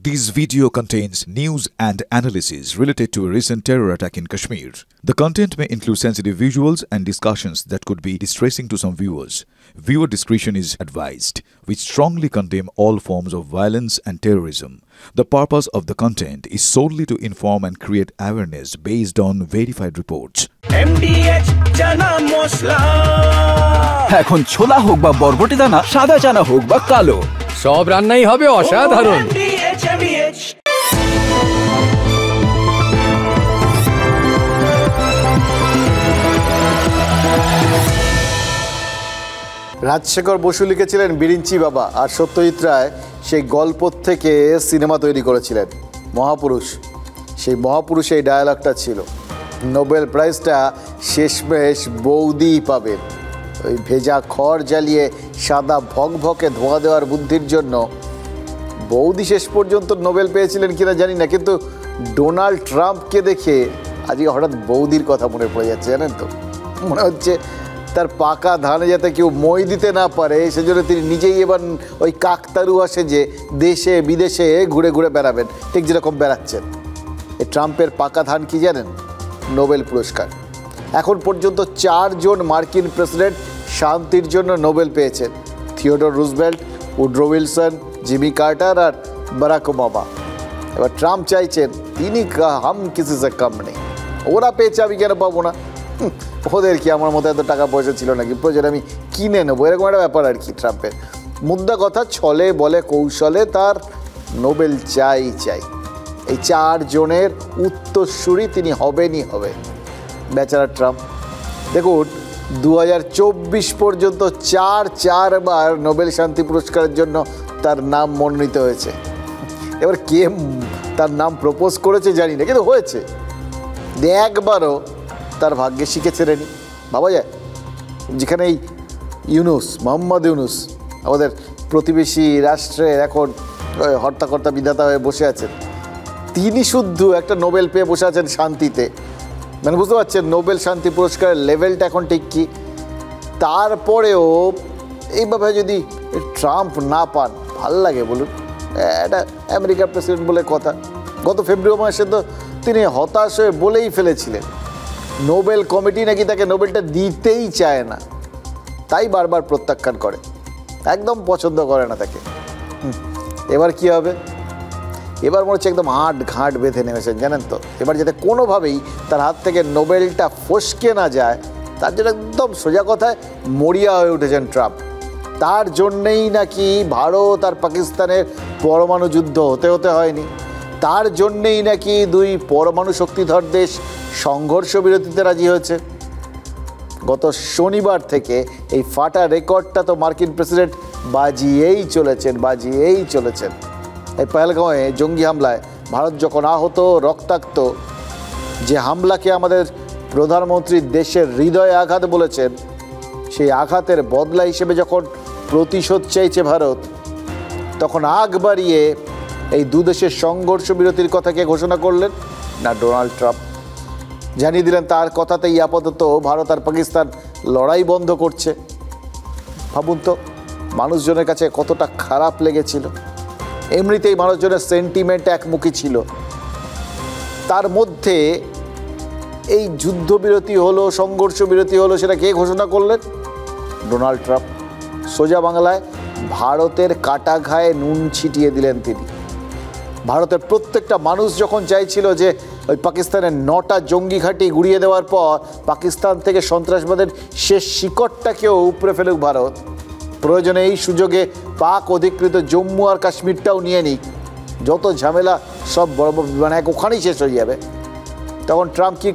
This video contains news and analysis related to a recent terror attack in Kashmir. The content may include sensitive visuals and discussions that could be distressing to some viewers. Viewer discretion is advised. We strongly condemn all forms of violence and terrorism. The purpose of the content is solely to inform and create awareness based on verified reports. MDH chana masala এখন ছোলা হোক বা বরবটি দানা, সাদা চানা হোক বা কালো, সব রান্নাই হবে অসাধারণ। MDH রাজশেখর বসু লিখেছিলেন বিরিঞ্চি বাবা, আর সত্যজিৎ রায় সেই গল্প থেকে সিনেমা তৈরি করেছিলেন মহাপুরুষ। সেই মহাপুরুষ এই ডায়ালগটা ছিল, নোবেল প্রাইজটা শেষমেশ বৌদি পাবেন। ওই ভেজা খড় জ্বালিয়ে সাদা ভকভকে ধোঁয়া দেওয়ার বুদ্ধির জন্য বৌদি শেষ পর্যন্ত নোবেল পেয়েছিলেন কিনা জানি না, কিন্তু ডোনাল্ড ট্রাম্পকে দেখে আজকে হঠাৎ বৌদির কথা মনে পড়ে যাচ্ছে। জানেন তো, মনে হচ্ছে তার পাকা ধানে যাতে কেউ মই দিতে না পারে, সেজন্য তিনি নিজেই এবার ওই কাকতারুয়া সেজে দেশে বিদেশে ঘুরে ঘুরে বেড়াবেন, ঠিক যেরকম বেড়াচ্ছেন। এই ট্রাম্পের পাকা ধান কি জানেন? নোবেল পুরস্কার। এখন পর্যন্ত 4 জন মার্কিন প্রেসিডেন্ট শান্তির জন্য নোবেল পেয়েছেন। Theodore Roosevelt, Woodrow Wilson, Jimmy Carter আর বারাক ওবামা। এবার ট্রাম্প চাইছেন তিনি হাম কিসি সে কম নেই, ওরা পেয়েছে আমি কেন পাবো না? ওদের কি আমার মতো এত টাকা পয়সা ছিল নাকি, প্রয়োজন আমি কিনে নেবো, এরকম একটা ব্যাপার আর কি ট্রাম্পের। মুদ্রা কথা, ছলে বলে কৌশলে তার নোবেল চাই। এই 4 জনের উত্তরসূরি তিনি হবেনই হবে। বেচারা ট্রাম্প দেখুন, 2024 পর্যন্ত 4 বার নোবেল শান্তি পুরস্কারের জন্য তার নাম মনোনীত হয়েছে। এবার কে তার নাম প্রপোজ করেছে জানি না, কিন্তু হয়েছে। একবারও তার ভাগ্যে শিখেছিলেনি ভাবা যায়। যেখানে এই মোহাম্মদ ইউনুস আমাদের প্রতিবেশী রাষ্ট্রের এখন হর্তাকর্তা বিধাতা হয়ে বসে আছেন, তিনি শুধু একটা নোবেল পেয়ে বসে আছেন শান্তিতে। মানে বুঝতে পারছেন নোবেল শান্তি পুরস্কারের লেভেলটা এখন ঠিক কী। তারপরেও এইভাবে যদি ট্রাম্প না পান, ভাল লাগে বলুন? এটা আমেরিকার প্রেসিডেন্ট বলে কথা। গত ফেব্রুয়ারি মাসে তো তিনি হতাশ হয়ে বলেই ফেলেছিলেন নোবেল কমিটি নাকি তাকে নোবেলটা দিতেই চায় না, তাই বারবার প্রত্যাখ্যান করে, একদম পছন্দ করে না তাকে। এবার কি হবে? এবার মনে হচ্ছে একদম ঘাট বেঁধে নেমেছেন, জানেন তো। এবার যাতে কোনোভাবেই তার হাত থেকে নোবেলটা ফসকে না যায়, তার জন্য একদম সোজা কথায় মরিয়া হয়ে উঠেছেন ট্রাম্প। তার জন্যেই নাকি ভারত আর পাকিস্তানের পরমাণু যুদ্ধ হতে হয়নি, তার জন্যেই নাকি 2 পরমাণু শক্তিধর দেশ সংঘর্ষ বিরতিতে রাজি হয়েছে। গত শনিবার থেকে এই ফাটা রেকর্ডটা তো মার্কিন প্রেসিডেন্ট বাজিয়েই চলেছেন। এই পহেলগাঁওয়ে জঙ্গি হামলায় ভারত যখন আহত, রক্তাক্ত, যে হামলাকে আমাদের প্রধানমন্ত্রী দেশের হৃদয়ে আঘাত বলেছেন, সেই আঘাতের বদলা হিসেবে যখন প্রতিশোধ চাইছে ভারত, তখন আগ বাড়িয়ে এই 2 দেশের সংঘর্ষ বিরতির কথাকে ঘোষণা করলেন না ডোনাল্ড ট্রাম্প। জানিয়ে দিলেন তার কথাতেই আপাতত ভারত আর পাকিস্তান লড়াই বন্ধ করছে। ভাবুন তো মানুষজনের কাছে কতটা খারাপ লেগেছিল। এমনিতেই মানুষজনের সেন্টিমেন্ট একমুখী ছিল, তার মধ্যে এই যুদ্ধবিরতি হলো, সংঘর্ষ বিরতি হলো, সেটা কে ঘোষণা করলেন? Donald Trump. সোজা বাংলায় ভারতের কাটা ঘায়ে নুন ছিটিয়ে দিলেন তিনি। ভারতের প্রত্যেকটা মানুষ যখন চাইছিল যে ওই পাকিস্তানের 9টা জঙ্গি ঘাঁটি গুড়িয়ে দেওয়ার পর পাকিস্তান থেকে সন্ত্রাসবাদের শেষ শিকড়টাকেও উপড়ে ফেলুক ভারত, প্রয়োজনে এই সুযোগে পাক অধিকৃত জম্মু আর কাশ্মীরটাও নিয়ে নিক, যত ঝামেলা সব বড় মানে ওখানেই শেষ হয়ে যাবে। তখন ট্রাম্প কী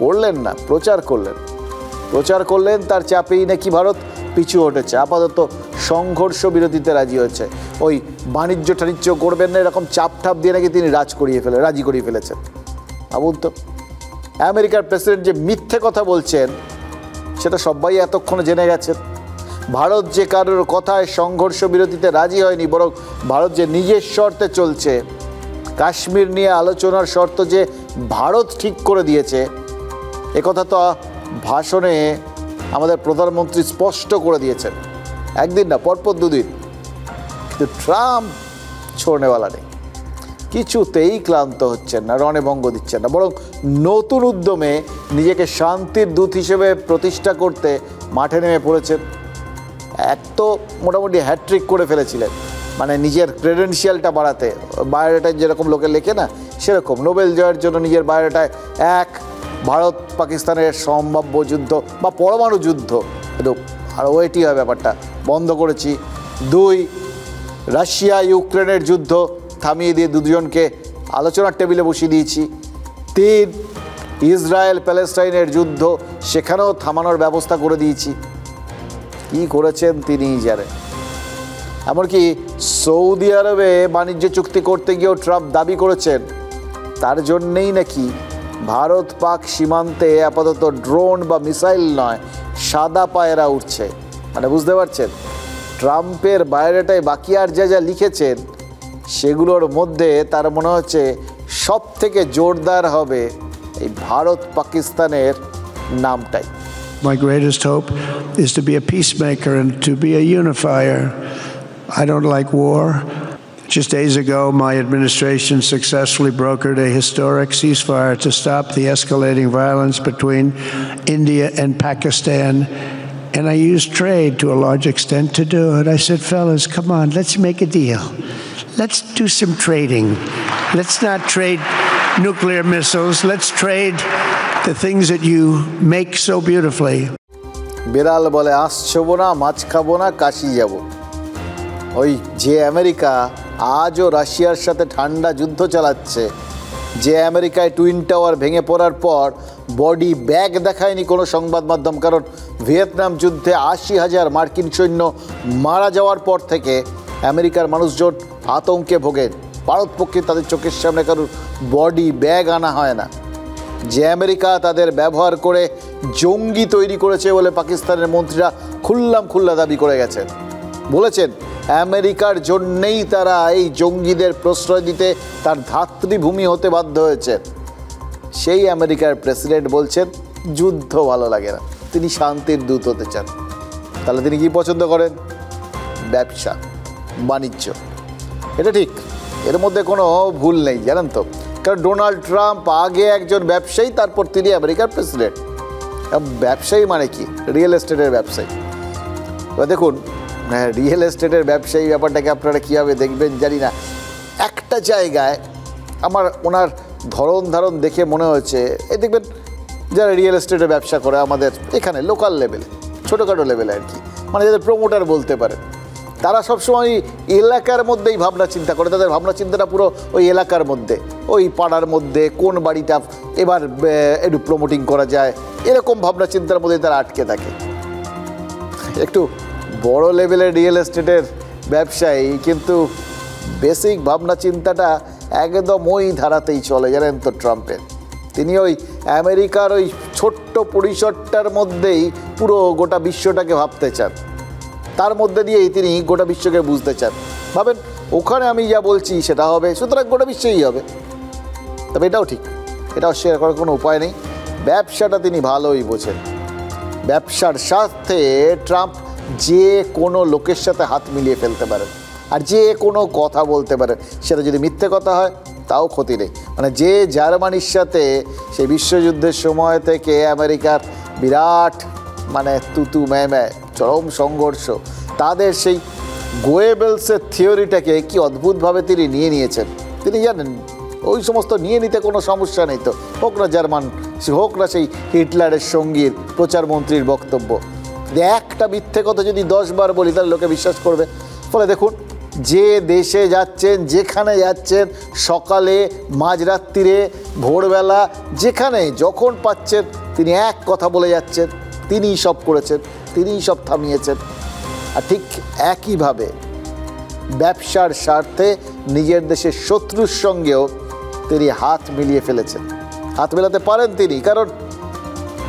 করলেন না, প্রচার করলেন তার চাপেই নাকি ভারত পিছু হটেছে। আপাতত সংঘর্ষ বিরতিতে রাজি হয়েছে। ওই বাণিজ্য টাণিজ্য করবেন না এরকম চাপ দিয়ে নাকি তিনি রাজি করিয়ে ফেলেছেন। ভাবুন তো, আমেরিকার প্রেসিডেন্ট যে মিথ্যে কথা বলছেন সেটা সবাই এতক্ষণে জেনে গেছেন। ভারত যে কারোর কথায় সংঘর্ষ বিরতিতে রাজি হয়নি, বরং ভারত যে নিজের শর্তে চলছে, কাশ্মীর নিয়ে আলোচনার শর্ত যে ভারত ঠিক করে দিয়েছে, একথা তো ভাষণে আমাদের প্রধানমন্ত্রী স্পষ্ট করে দিয়েছেন। একদিন না, পরপর 2 দিন। কিন্তু ট্রাম্প ছোড়নেওয়ালা নেই, কিছুতেই ক্লান্ত হচ্ছেন না, রণভঙ্গ দিচ্ছেন না, বরং নতুন উদ্যমে নিজেকে শান্তির দূত হিসেবে প্রতিষ্ঠা করতে মাঠে নেমে পড়েছেন। এক তো মোটামুটি হ্যাট্রিক করে ফেলেছিলেন, মানে নিজের ক্রেডেন্সিয়ালটা বাড়াতে, বায়োডাটায় যেরকম লোকে লেখে না সেরকম, নোবেল জয়ের জন্য নিজের বায়োডাটায় এক, ভারত পাকিস্তানের সম্ভাব্য যুদ্ধ বা পরমাণু যুদ্ধ, কিন্তু আরও ওইটি হয় ব্যাপারটা, বন্ধ করেছি। 2, রাশিয়া ইউক্রেনের যুদ্ধ থামিয়ে দিয়ে দুজনকে আলোচনার টেবিলে বসিয়ে দিয়েছি। 3, ইসরায়েল প্যালেস্টাইনের যুদ্ধ, সেখানেও থামানোর ব্যবস্থা করে দিয়েছি। কী করেছেন তিনিই জানেন। এমনকি সৌদি আরবে বাণিজ্য চুক্তি করতে গিয়েও ট্রাম্প দাবি করেছেন তার জন্যেই নাকি ভারত পাক সীমান্তে আপাতত ড্রোন বা মিসাইল নয়, সাদা পায়রা উঠছে। মানে বুঝতে পারছেন, ট্রাম্পের বায়োডাটায় বাকি আর যা যা লিখেছেন সেগুলোর মধ্যে তার মনে হচ্ছে সব থেকে জোরদার হবে এই ভারত পাকিস্তানের নামটাই। My greatest hope is to be a peacemaker and to be a unifier. I don't like war. Just days ago, my administration successfully brokered a historic ceasefire to stop the escalating violence between India and Pakistan. And I used trade to a large extent to do it. I said, fellas, come on, let's make a deal. Let's do some trading. Let's not trade nuclear missiles. Let's trade the things that you make so beautifully. বিড়াল বলে আঁশ ছোবো না, মাছ খাবো না, কাশি যাব। ওই যে America আজও রাশিয়ার সাথে ঠান্ডা যুদ্ধ চালাচ্ছে, যে আমেরিকায় টুইন টাওয়ার ভেঙে পড়ার পর বডি ব্যাগ দেখায়নি কোনো সংবাদ মাধ্যম, কারণ ভিয়েতনাম যুদ্ধে 80,000 মার্কিন সৈন্য মারা যাওয়ার পর থেকে আমেরিকার মানুষজন আতঙ্কে ভোগেন, পারতপক্ষে তাদের চোখের সামনে কারোর বডি ব্যাগ আনা হয় না। যে আমেরিকা তাদের ব্যবহার করে জঙ্গি তৈরি করেছে বলে পাকিস্তানের মন্ত্রীরা খুল্লা দাবি করে গেছেন, বলেছেন আমেরিকার জন্যেই তারা এই জঙ্গিদের প্রশ্রয় দিতে তার ধাত্রীভূমি হতে বাধ্য হয়েছে, সেই আমেরিকার প্রেসিডেন্ট বলছেন যুদ্ধ ভালো লাগে না, তিনি শান্তির দূত হতে চান। তাহলে তিনি কি পছন্দ করেন? ব্যবসা বাণিজ্য। এটা ঠিক, এর মধ্যে কোনো ভুল নেই, জানেন তো, কারণ ডোনাল্ড ট্রাম্প আগে একজন ব্যবসায়ী, তারপর তিনি আমেরিকার প্রেসিডেন্ট। ব্যবসায়ী মানে কি? রিয়েল এস্টেটের ব্যবসায়ী। এবার দেখুন, রিয়েল এস্টেটের ব্যবসায়ী ব্যাপারটাকে আপনারা কীভাবে দেখবেন জানি না। একটা জায়গায় আমার ওনার ধরন ধারণ দেখে মনে হয়েছে, এই দেখবেন যারা রিয়েল এস্টেটের ব্যবসা করে আমাদের এখানে লোকাল লেভেলে, ছোটোখাটো লেভেলে আর কি, মানে যাদের প্রমোটার বলতে পারেন, তারা সবসময় এলাকার মধ্যেই ভাবনা চিন্তা করে, তাদের ভাবনা চিন্তাটা পুরো ওই এলাকার মধ্যে, ওই পাড়ার মধ্যে কোন বাড়িটা এবার একটু প্রমোটিং করা যায়, এরকম ভাবনা চিন্তার মধ্যে তারা আটকে থাকে। একটু বড় লেভেলের রিয়েল এস্টেটের ব্যবসায়ী কিন্তু বেসিক ভাবনা চিন্তাটা একদম ওই ধারাতেই চলে, জানেন তো ট্রাম্পের। তিনি ওই আমেরিকার ওই ছোট্ট পরিসরটার মধ্যেই পুরো গোটা বিশ্বটাকে ভাবতে চান, তার মধ্যে দিয়েই তিনি গোটা বিশ্বকে বুঝতে চান। ভাবেন ওখানে আমি যা বলছি সেটা হবে, সুতরাং গোটা বিশ্বই হবে। তবে এটাও ঠিক, এটা অস্বীকার করার কোনো উপায় নেই, ব্যবসাটা তিনি ভালোই বোঝেন। ব্যবসার সাথে ট্রাম্প যে কোনো লোকের সাথে হাত মিলিয়ে ফেলতে পারেন, আর যে কোনো কথা বলতে পারেন, সেটা যদি মিথ্যে কথা হয় তাও ক্ষতি নেই। মানে যে জার্মানির সাথে সেই বিশ্বযুদ্ধের সময় থেকে আমেরিকার বিরাট মানে তুতু ম্যায় চরম সংঘর্ষ, তাদের সেই গোয়েবেলসের থিওরিটাকে কি অদ্ভুতভাবে তিনি নিয়েছেন। তিনি জানেন ওই সমস্ত নিয়ে নিতে কোনো সমস্যা নেই, তো হোক না জার্মান, হোক না সেই হিটলারের সঙ্গীর প্রচারমন্ত্রীর বক্তব্য, একটা মিথ্যে কথা যদি 10 বার বলি তাহলে লোকে বিশ্বাস করবে। ফলে দেখুন, যে দেশে যাচ্ছেন, যেখানে যাচ্ছেন, সকালে, মাঝরাত্রিরে, ভোরবেলা, যেখানে যখন পাচ্ছেন তিনি এক কথা বলে যাচ্ছেন, তিনিই সব করেছেন, তিনিই সব থামিয়েছেন। আর ঠিক একইভাবে ব্যবসার স্বার্থে নিজের দেশের শত্রুর সঙ্গেও তিনি হাত মিলিয়ে ফেলেছেন। হাত মেলাতে পারেন তিনি, কারণ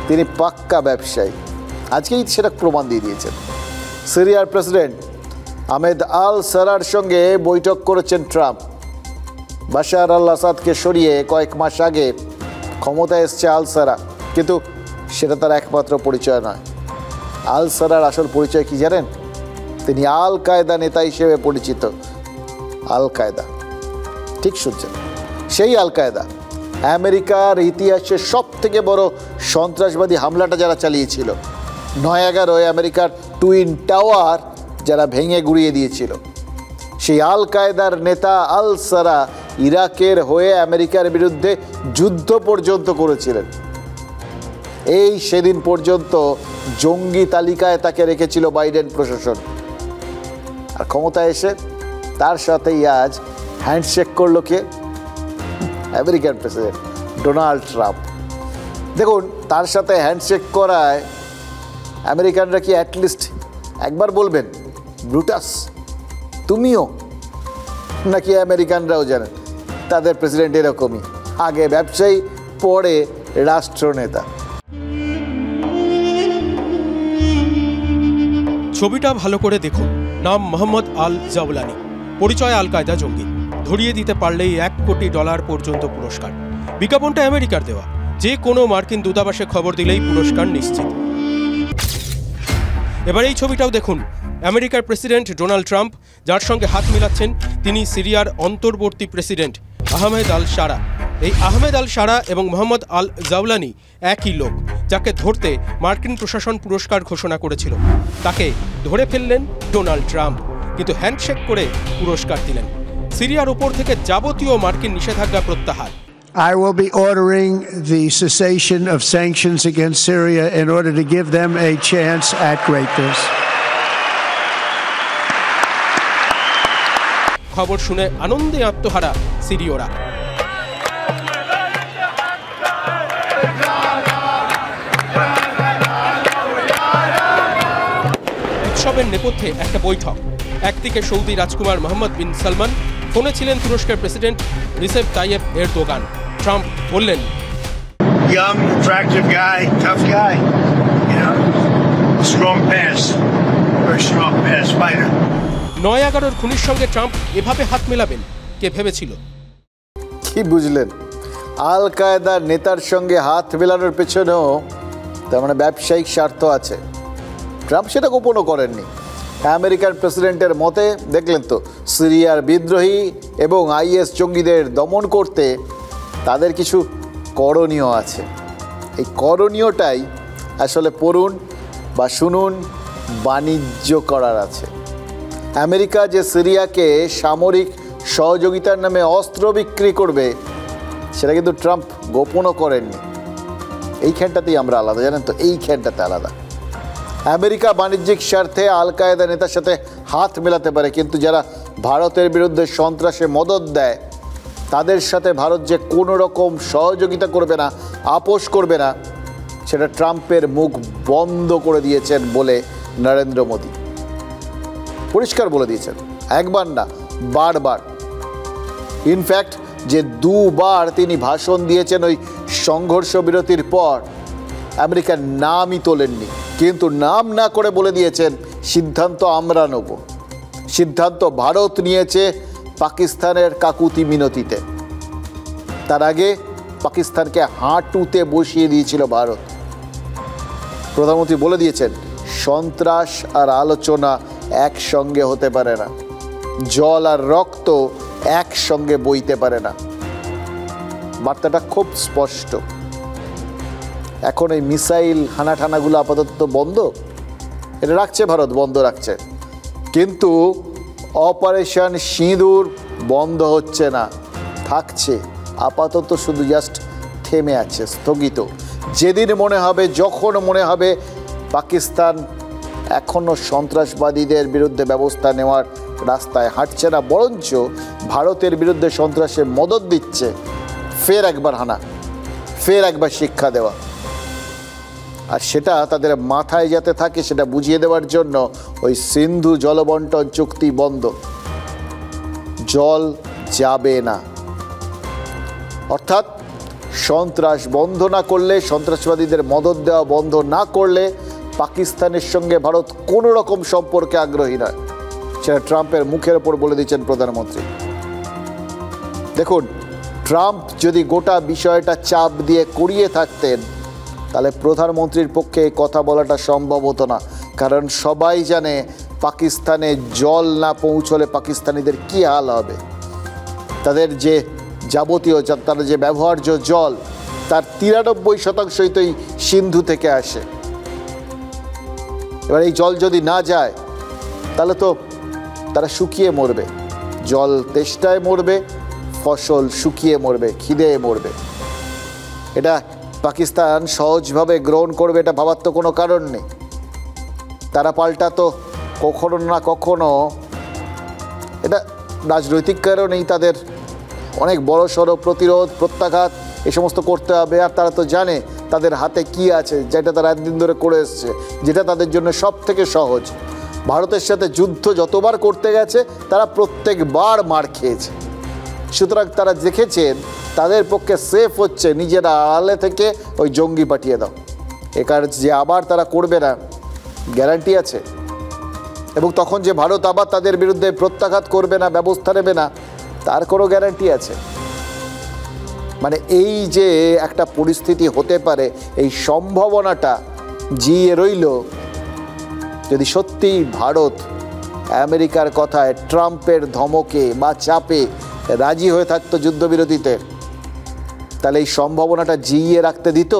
তিনি পাক্কা ব্যবসায়ী। আজকেই সেটা প্রমাণ দিয়ে দিয়েছেন। সিরিয়ার প্রেসিডেন্ট আহমেদ আল সারার সঙ্গে বৈঠক করেছেন ট্রাম্প। বাশার আল আসাদকে সরিয়ে কয়েক মাস আগে ক্ষমতায় এসছে আল সারা, কিন্তু সেটা তার একমাত্র পরিচয় নয়। আল সারার আসল পরিচয় কি জানেন? তিনি আল কায়দা নেতা হিসেবে পরিচিত। আল কায়দা। ঠিক শুনছেন, সেই আল কায়দা আমেরিকার ইতিহাসের সব থেকে বড় সন্ত্রাসবাদী হামলাটা যারা চালিয়েছিল, 9/11 আমেরিকার টুইন টাওয়ার যারা ভেঙে গুড়িয়ে দিয়েছিল, সেই আল কায়দার নেতা আল সারা ইরাকের হয়ে আমেরিকার বিরুদ্ধে যুদ্ধ পর্যন্ত করেছিলেন। এই সেদিন পর্যন্ত জঙ্গি তালিকায় তাকে রেখেছিল বাইডেন প্রশাসন। আর ক্ষমতায় এসে তার সাথেই আজ হ্যান্ডশেক করলো কে? আমেরিকার প্রেসিডেন্ট ডোনাল্ড ট্রাম্প। দেখুন, তার সাথে হ্যান্ডশেক করায় আমেরিকানরা কি অ্যাটলিস্ট একবার বলবেন ব্রুটাস তুমিও? নাকি আমেরিকানরাও জানেন তাদের প্রেসিডেন্ট এরকমই, আগে ব্যবসায়ী পরে রাষ্ট্রনেতা। ছবিটা ভালো করে দেখুন। নাম মোহাম্মদ আল জাওলানি, পরিচয় আল কায়দা জঙ্গি। ধরিয়ে দিতে পারলেই $1 কোটি পর্যন্ত পুরস্কার। বিজ্ঞাপনটা আমেরিকার দেওয়া, যে কোনো মার্কিন দূতাবাসে খবর দিলেই পুরস্কার নিশ্চিত। এবার এই ছবিটাও দেখুন। আমেরিকার প্রেসিডেন্ট ডোনাল্ড ট্রাম্প, যার সঙ্গে হাত মিলাচ্ছেন তিনি সিরিয়ার অন্তর্বর্তী প্রেসিডেন্ট আহমেদ আল শারা। এই আহমেদ আল শারা এবং মোহাম্মদ আল জাওলানি একই লোক, যাকে ধরতে মার্কিন প্রশাসন পুরস্কার ঘোষণা করেছিল। তাকে ধরে ফেললেন ডোনাল্ড ট্রাম্প, কিন্তু হ্যান্ডশেক করে পুরস্কার দিলেন। সিরিয়ার উপর থেকে যাবতীয় মার্কিন নিষেধাজ্ঞা প্রত্যাহার। I will be ordering the cessation of sanctions against Syria in order to give them a chance at greatness. খবর শুনে আনন্দে আত্মহারা সিরীয়রা। উৎসবের নেপথ্যে একটা বৈঠক। একদিকে সৌদি রাজকুমার মোহাম্মদ বিন সালমান, ফোনে ছিলেন তুরস্কের president Recep Tayyip Erdogan. Trump বললেন, young, attractive guy, tough guy, you know, strong past, very strong past fighter. 9/11 খুনির সঙ্গে ট্রাম্প এভাবে হাত মেলাবেন, কে ভেবেছিল? কি বুঝলেন? আল কায়দার নেতার সঙ্গে হাত মেলানোর পেছনেও তার মানে ব্যবসায়িক স্বার্থ আছে। ট্রাম্প সেটা গোপনও করেননি। আমেরিকার প্রেসিডেন্টের মতে, দেখলেন তো, সিরিয়ার বিদ্রোহী এবং আইএস জঙ্গিদের দমন করতে তাদের কিছু করণীয় আছে। এই করণীয়টাই আসলে পড়ুন বা শুনুন, বাণিজ্য করার আছে। আমেরিকা যে সিরিয়াকে সামরিক সহযোগিতার নামে অস্ত্র বিক্রি করবে, সেটা কিন্তু ট্রাম্প গোপনও করেননি। এইখানটাতেই আমরা আলাদা, জানেন তো, এইখানটাতে আলাদা। আমেরিকা বাণিজ্যিক স্বার্থে আল কায়দা নেতার সাথে হাত মেলাতে পারে, কিন্তু যারা ভারতের বিরুদ্ধে সন্ত্রাসে মদদ দেয় তাদের সাথে ভারত যে কোনো রকম সহযোগিতা করবে না, আপোষ করবে না, সেটা ট্রাম্পের মুখ বন্ধ করে দিয়েছেন বলে নরেন্দ্র মোদী পরিষ্কার বলে দিয়েছেন। একবার না, বারবার। ইনফ্যাক্ট যে দুবার তিনি ভাষণ দিয়েছেন ওই সংঘর্ষ বিরতির পর, আমেরিকার নামই তোলেননি, কিন্তু নাম না করে বলে দিয়েছেন সিদ্ধান্ত আমরা নেব। সিদ্ধান্ত ভারত নিয়েছে পাকিস্তানের কাকুতি মিনতিতে। তার আগে পাকিস্তানকে হাঁটুতে বসিয়ে দিয়েছিল ভারত। প্রধানমন্ত্রী বলে দিয়েছেন সন্ত্রাস আর আলোচনা একসঙ্গে হতে পারে না, জল আর রক্ত একসঙ্গে বইতে পারে না। বার্তাটা খুব স্পষ্ট। এখন এই মিসাইল হানাঠানাগুলো আপাতত বন্ধ, এটা রাখছে ভারত, বন্ধ রাখছে, কিন্তু অপারেশন সিঁদুর বন্ধ হচ্ছে না, থাকছে আপাতত, শুধু জাস্ট থেমে আছে, স্থগিত। যেদিন মনে হবে, যখন মনে হবে পাকিস্তান এখনও সন্ত্রাসবাদীদের বিরুদ্ধে ব্যবস্থা নেওয়ার রাস্তায় হাঁটছে না, বরঞ্চ ভারতের বিরুদ্ধে সন্ত্রাসে মদদ দিচ্ছে, ফের একবার হানা, ফের একবার শিক্ষা দেওয়া। আর সেটা তাদের মাথায় যাতে থাকে সেটা বুঝিয়ে দেওয়ার জন্য ওই সিন্ধু জলবন্টন চুক্তি বন্ধ, জল যাবে না। অর্থাৎ সন্ত্রাস বন্ধ না করলে, সন্ত্রাসবাদীদের মদদ দেওয়া বন্ধ না করলে পাকিস্তানের সঙ্গে ভারত কোনো রকম সম্পর্কে আগ্রহী নয়। সেটা ট্রাম্পের মুখের ওপর বলে দিচ্ছেন প্রধানমন্ত্রী। দেখুন, ট্রাম্প যদি গোটা বিষয়টা চাপ দিয়ে করিয়ে থাকতেন, তাহলে প্রধানমন্ত্রীর পক্ষে কথা বলাটা সম্ভব হতো না। কারণ সবাই জানে পাকিস্তানে জল না পৌঁছলে পাকিস্তানিদের কি হাল হবে। তাদের যে যাবতীয় তারা যে ব্যবহার্য জল তার 93% তো এই সিন্ধু থেকে আসে। এবার এই জল যদি না যায় তাহলে তো তারা শুকিয়ে মরবে, জল তেষ্টায় মরবে, ফসল শুকিয়ে মরবে, খিদে মরবে। এটা পাকিস্তান সহজভাবে গ্রহণ করবে এটা ভাবার তো কোনো কারণ নেই। তারা পাল্টা তো কখনো না কখনো, এটা রাজনৈতিক কারণেই তাদের অনেক বড় সড়ো প্রতিরোধ প্রত্যাঘাত এই সমস্ত করতে হবে। আর তারা তো জানে তাদের হাতে কি আছে, যেটা তারা একদিন ধরে করে এসছে, যেটা তাদের জন্য সব থেকে সহজ। ভারতের সাথে যুদ্ধ যতবার করতে গেছে তারা প্রত্যেকবার মার খেয়েছে। সুতরাং তারা দেখেছেন তাদের পক্ষে সেফ হচ্ছে নিজেরা আড়ালে থেকে ওই জঙ্গি পাঠিয়ে দাও। এ কাজ যে আবার তারা করবে না গ্যারান্টি আছে, এবং তখন যে ভারত আবার তাদের বিরুদ্ধে প্রত্যাঘাত করবে না, ব্যবস্থা নেবে না, তার কোনো গ্যারান্টি আছে। মানে এই যে একটা পরিস্থিতি হতে পারে এই সম্ভাবনাটা জিয়ে রইল যদি সত্যি ভারত আমেরিকার কথায় ট্রাম্পের ধমকে বা চাপে রাজি হয়ে থাকতো যুদ্ধবিরতিতে, তাহলে এই সম্ভাবনাটা জিইয়ে রাখতে দিত?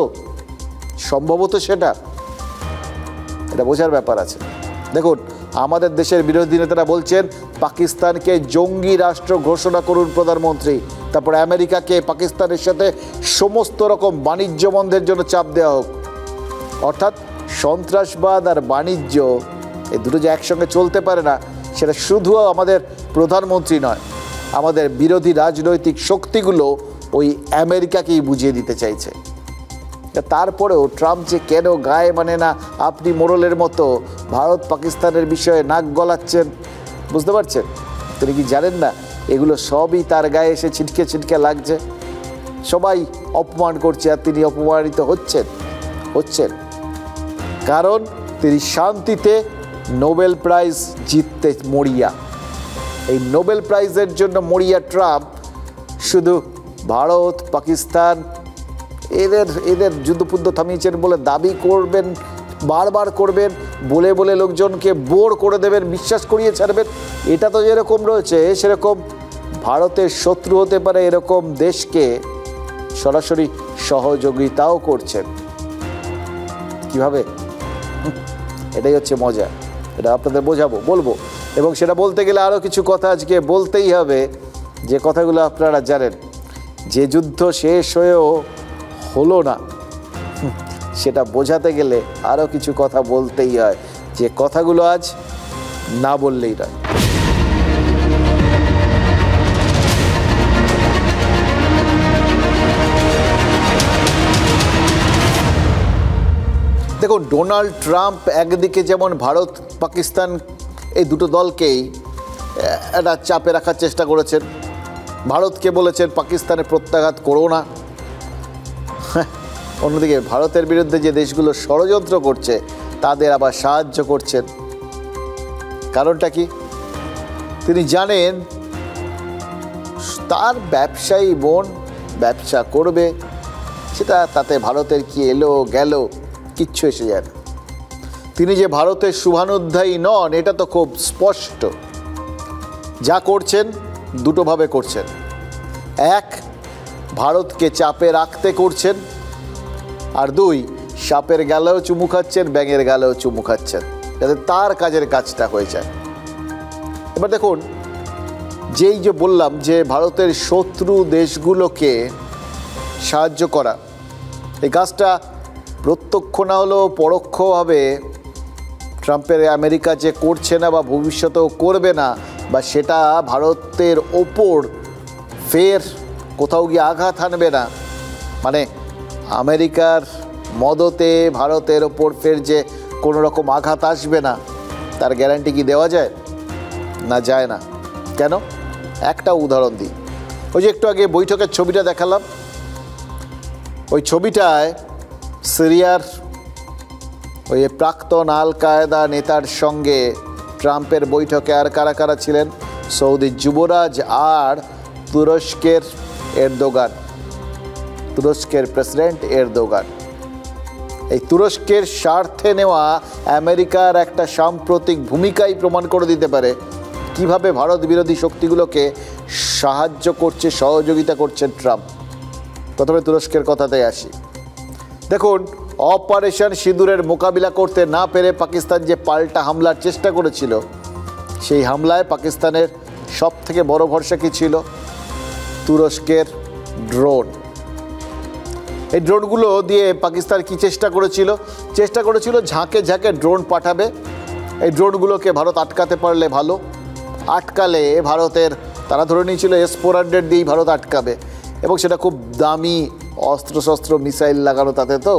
সম্ভবত সেটা, এটা বোঝার ব্যাপার আছে। দেখুন, আমাদের দেশের বিরোধী নেতারা বলছেন পাকিস্তানকে জঙ্গি রাষ্ট্র ঘোষণা করুন প্রধানমন্ত্রী, তারপর আমেরিকাকে পাকিস্তানের সাথে সমস্ত রকম বাণিজ্য বন্ধের জন্য চাপ দেওয়া হোক। অর্থাৎ সন্ত্রাসবাদ আর বাণিজ্য এই দুটো যে একসঙ্গে চলতে পারে না, সেটা শুধু আমাদের প্রধানমন্ত্রী নয়, আমাদের বিরোধী রাজনৈতিক শক্তিগুলো ওই আমেরিকাকেই বুঝিয়ে দিতে চাইছে। তারপরেও ট্রাম্প যে কেন গায়ে মানে না আপনি মোড়লের মতো ভারত পাকিস্তানের বিষয়ে নাক গলাচ্ছেন, বুঝতে পারছেন? তিনি কি জানেন না এগুলো সবই তার গায়ে এসে ছিটকে ছিটকে লাগছে? সবাই অপমান করছে আর তিনি অপমানিত হচ্ছেন কারণ তিনি শান্তিতে নোবেল প্রাইজ জিততে মরিয়া। এই নোবেল প্রাইজের জন্য মরিয়া ট্রাম্প শুধু ভারত পাকিস্তান এদের যুদ্ধযুদ্ধ থামিয়েছেন বলে দাবি করবেন, বারবার করবেন, বলে বলে লোকজনকে বোর করে দেবেন, বিশ্বাস করিয়ে ছাড়বেন। এটা তো যেরকম রয়েছে সেরকম ভারতের শত্রু হতে পারে এরকম দেশকে সরাসরি সহযোগিতাও করছেন। কিভাবে? এটাই হচ্ছে মজা, এটা আপনাদের বলবো। এবং সেটা বলতে গেলে আরও কিছু কথা আজকে বলতেই হবে, যে কথাগুলো আপনারা জানেন। যে যুদ্ধ শেষ হয়েও হলো না, সেটা বোঝাতে গেলে আরও কিছু কথা বলতেই হয়, যে কথাগুলো আজ না বললেই নয়। দেখুন, ডোনাল্ড ট্রাম্প একদিকে যেমন ভারত পাকিস্তান এই দুটো দলকেই একটা চাপে রাখার চেষ্টা করেছেন, ভারতকে বলেছেন পাকিস্তানে প্রত্যাঘাত করো না। অন্যদিকে ভারতের বিরুদ্ধে যে দেশগুলো ষড়যন্ত্র করছে তাদের আবার সাহায্য করছেন। কারণটা কি? তিনি জানেন তার ব্যবসায়ী বোন ব্যবসা করবে, সেটা তাতে ভারতের কি এলো গেল কিচ্ছু এসে যায় না। তিনি যে ভারতের শুভানুধ্যায়ী নন এটা তো খুব স্পষ্ট। যা করছেন দুটোভাবে করছেন, এক, ভারতকে চাপে রাখতে করছেন, আর দুই, সাপের গালেও চুমু খাচ্ছেন, ব্যাঙের গালেও চুমু খাচ্ছেন, যাতে তার কাজের কাজটা হয়ে যায়। এবার দেখুন, যেই যে বললাম যে ভারতের শত্রু দেশগুলোকে সাহায্য করা, এই কাজটা প্রত্যক্ষ না হলেও পরোক্ষভাবে ট্রাম্পের আমেরিকা যে করছে না বা ভবিষ্যতেও করবে না, বা সেটা ভারতের ওপর ফের কোথাও গিয়ে আঘাত হানবে না, মানে আমেরিকার মদতে ভারতের ওপর ফের যে কোনো রকম আঘাত আসবে না, তার গ্যারান্টি কি দেওয়া যায়? না, যায় না। কেন? একটা উদাহরণ দিই। ওই যে একটু আগে বৈঠকের ছবিটা দেখালাম, ওই ছবিটায় সিরিয়ার ওই প্রাক্তন আল কায়দা নেতার সঙ্গে ট্রাম্পের বৈঠকে আর কারা কারা ছিলেন? সৌদি যুবরাজ আর তুরস্কের প্রেসিডেন্ট এরদোগান। এই তুরস্কের স্বার্থে নেওয়া আমেরিকার একটা সাম্প্রতিক ভূমিকাই প্রমাণ করে দিতে পারে কিভাবে ভারত বিরোধী শক্তিগুলোকে সাহায্য করছে, সহযোগিতা করছেন ট্রাম্প। প্রথমে তুরস্কের কথাতে আসি। দেখুন, অপারেশন সিঁদুরের মোকাবিলা করতে না পেরে পাকিস্তান যে পাল্টা হামলার চেষ্টা করেছিল, সেই হামলায় পাকিস্তানের সব থেকে বড় ভরসা কী ছিল? তুরস্কের ড্রোন। এই ড্রোনগুলো দিয়ে পাকিস্তান কি চেষ্টা করেছিল ঝাঁকে ঝাঁকে ড্রোন পাঠাবে। এই ড্রোনগুলোকে ভারত আটকাতে পারলে ভালো, আটকালে ভারতের, তারা ধরে নিয়েছিল S-400 দিয়েই ভারত আটকাবে, এবং সেটা খুব দামি অস্ত্রশস্ত্র মিসাইল লাগানো, তাতে তো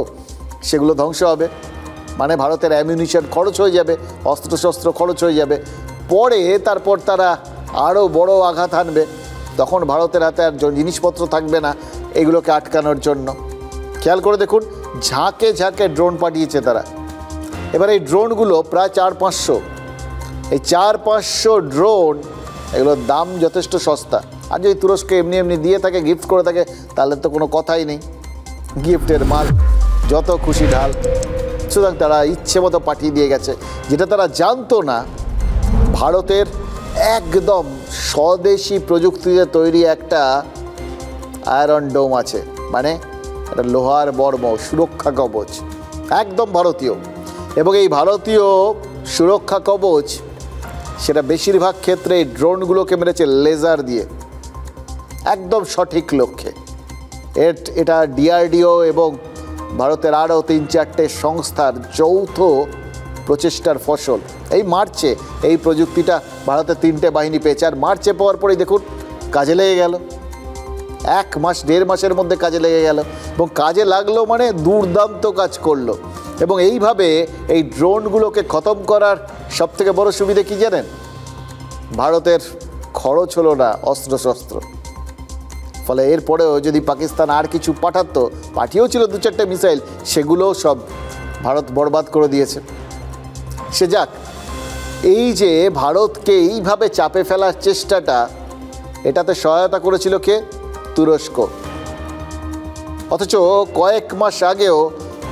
সেগুলো ধ্বংস হবে, মানে ভারতের অ্যামিউনিশন খরচ হয়ে যাবে, অস্ত্রশস্ত্র খরচ হয়ে যাবে। পরে তারপর তারা আরও বড় আঘাত হানবে, তখন ভারতের হাতে আর জিনিসপত্র থাকবে না এগুলোকে আটকানোর জন্য। খেয়াল করে দেখুন, ঝাঁকে ঝাঁকে ড্রোন পাঠিয়েছে তারা। এবার এই ড্রোনগুলো প্রায় 400-500, এই 400-500 ড্রোন, এগুলোর দাম যথেষ্ট সস্তা। আর যদি তুরস্ক এমনি এমনি দিয়ে থাকে, গিফট করে থাকে, তাহলে তো কোনো কথাই নেই, গিফটের মাল যত খুশি ঢাল। সুতরাং তারা ইচ্ছে মতো পাঠিয়ে দিয়ে গেছে। যেটা তারা জানতো না, ভারতের একদম স্বদেশি প্রযুক্তিতে তৈরি একটা আয়রন ডোম আছে, মানে একটা লোহার বর্ম, সুরক্ষা কবচ, একদম ভারতীয়। এবং এই ভারতীয় সুরক্ষা কবচ, সেটা বেশিরভাগ ক্ষেত্রে এই ড্রোনগুলোকে মেরেছে লেজার দিয়ে, একদম সঠিক লক্ষ্যে। এটা DRDO এবং ভারতের আরও 3-4টে সংস্থার যৌথ প্রচেষ্টার ফসল। এই মার্চে এই প্রযুক্তিটা ভারতের 3টে বাহিনী পেয়েছে, আর মার্চে পাওয়ার পরেই দেখুন কাজে লেগে গেল। 1 মাস 1.5 মাসের মধ্যে কাজে লেগে গেল, এবং কাজে লাগলো মানে দুর্দান্ত কাজ করলো। এবং এইভাবে এই ড্রোনগুলোকে খতম করার সবথেকে বড় সুবিধা কী জানেন? ভারতের খরচ হলো না অস্ত্রশস্ত্র। ফলে এরপরেও যদি পাকিস্তান আর কিছু পাঠিয়েও ছিল 2-4টে মিসাইল, সেগুলোও সব ভারত বরবাদ করে দিয়েছে। সে যাক, এই যে ভারতকে এইভাবে চাপে ফেলার চেষ্টাটা, এটাতে সহায়তা করেছিল কে? তুরস্ক। অথচ কয়েক মাস আগেও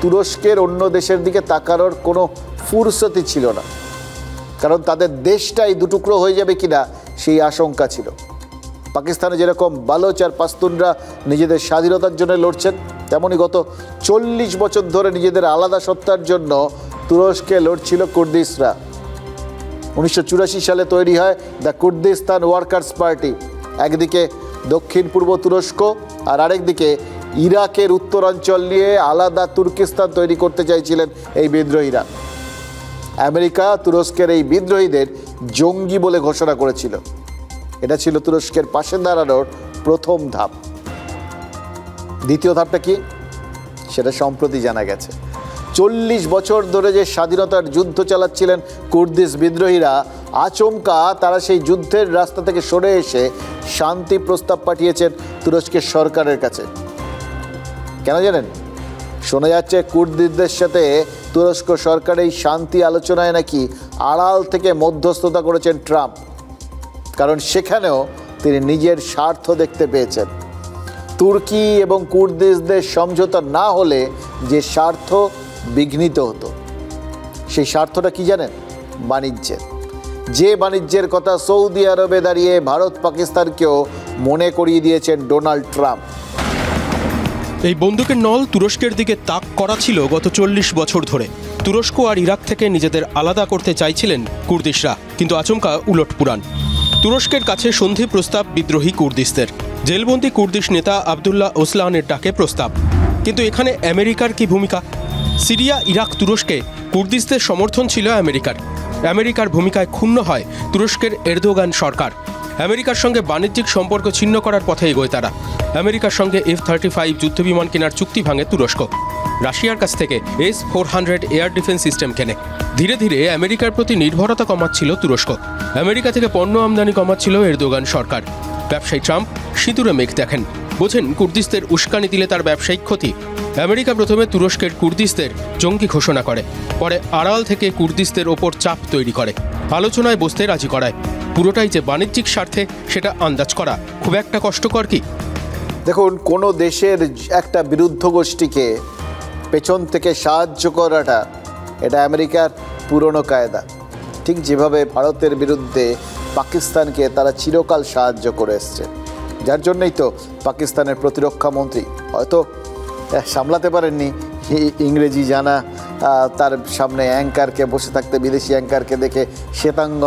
তুরস্কের অন্য দেশের দিকে তাকানোর কোনো ফুরসতি ছিল না, কারণ তাদের দেশটাই দুটুকরো হয়ে যাবে কিনা সেই আশঙ্কা ছিল। পাকিস্তানে যেরকম বালোচ আর পাস্তুনরা নিজেদের স্বাধীনতার জন্য লড়ছেন, তেমনই গত 40 বছর ধরে নিজেদের আলাদা সত্তার জন্য তুরস্কে লড়ছিল কুর্দিশরা। 1984 সালে তৈরি হয় দ্য কুর্দিস্তান ওয়ার্কার্স পার্টি। একদিকে দক্ষিণ পূর্ব তুরস্ক, আর আরেকদিকে ইরাকের উত্তরাঞ্চল নিয়ে আলাদা তুর্কিস্তান তৈরি করতে চাইছিলেন এই বিদ্রোহীরা। আমেরিকা তুরস্কের এই বিদ্রোহীদের জঙ্গি বলে ঘোষণা করেছিল। এটা ছিল তুরস্কের পাশে দাঁড়ানোর প্রথম ধাপ। দ্বিতীয় ধাপটা কি, সেটা সম্প্রতি জানা গেছে। 40 বছর ধরে যে স্বাধীনতার যুদ্ধ চালাচ্ছিলেন কুর্দিশ বিদ্রোহীরা, আচমকা তারা সেই যুদ্ধের রাস্তা থেকে সরে এসে শান্তি প্রস্তাব পাঠিয়েছেন তুরস্কের সরকারের কাছে। কেন জানেন? শোনা যাচ্ছে কুর্দিদের সাথে তুরস্ক সরকার এই শান্তি আলোচনায় নাকি আড়াল থেকে মধ্যস্থতা করেছেন ট্রাম্প, কারণ সেখানেও তিনি নিজের স্বার্থ দেখতে পেয়েছেন। তুর্কি এবং কুর্দিশদের সমঝোতা না হলে যে স্বার্থ বিঘ্নিত হতো, সেই স্বার্থটা কি জানেন? বাণিজ্যের। যে বাণিজ্যের কথা সৌদি আরবে দাঁড়িয়ে ভারত পাকিস্তানকেও মনে করিয়ে দিয়েছেন ডোনাল্ড ট্রাম্প। এই বন্দুকের নল তুরস্কের দিকে তাক করা ছিল গত 40 বছর ধরে। তুরস্ক আর ইরাক থেকে নিজেদের আলাদা করতে চাইছিলেন কুর্দিশরা, কিন্তু আচমকা উলটপুরাণ। তুরস্কের কাছে সন্ধি প্রস্তাব বিদ্রোহী কুর্দিশদের। জেলবন্দি কুর্দিশ নেতা আবদুল্লাহ ওসলানের ডাকে প্রস্তাব। কিন্তু এখানে আমেরিকার কি ভূমিকা? সিরিয়া, ইরাক, তুরস্কে কুর্দিশদের সমর্থন ছিল আমেরিকার। আমেরিকার ভূমিকায় ক্ষুণ্ণ হয় তুরস্কের এরদোগান সরকার। আমেরিকার সঙ্গে বাণিজ্যিক সম্পর্ক ছিন্ন করার পথে এগোয় তারা। আমেরিকার সঙ্গে F-35 যুদ্ধবিমান কেনার চুক্তি ভাঙে তুরস্ক। রাশিয়ার কাছ থেকে S-400 এয়ার ডিফেন্স সিস্টেম কেনে। ধীরে ধীরে আমেরিকার প্রতি নির্ভরতা কমাচ্ছিল তুরস্ক। আমেরিকা থেকে পণ্য আমদানি কমাচ্ছিল এরদোগান সরকার। ব্যবসায়ী ট্রাম্প সিঁদুরে মেঘ দেখেন, বোঝেন কুর্দিশদের উস্কানি দিলে তার ব্যবসায়িক ক্ষতি। আমেরিকা প্রথমে তুরস্কের কুর্দিশদের জঙ্গি ঘোষণা করে, পরে আড়াল থেকে কুর্দিশদের ওপর চাপ তৈরি করে, আলোচনায় বসতে রাজি করায়। পুরোটাই যে বাণিজ্যিক স্বার্থে সেটা আন্দাজ করা খুব একটা কষ্টকর কি? দেখুন, কোনো দেশের একটা বিরুদ্ধ গোষ্ঠীকে পেছন থেকে সাহায্য করাটা এটা আমেরিকার পুরনো কায়দা। ঠিক যেভাবে ভারতের বিরুদ্ধে পাকিস্তানকে তারা চিরকাল সাহায্য করে এসছে, যার জন্যই তো পাকিস্তানের প্রতিরক্ষা মন্ত্রী হয়তো সামলাতে পারেননি ইংরেজি জানা, তার সামনে অ্যাঙ্কারকে বসে থাকতে, বিদেশি অ্যাঙ্কারকে দেখে, শ্বেতাঙ্গ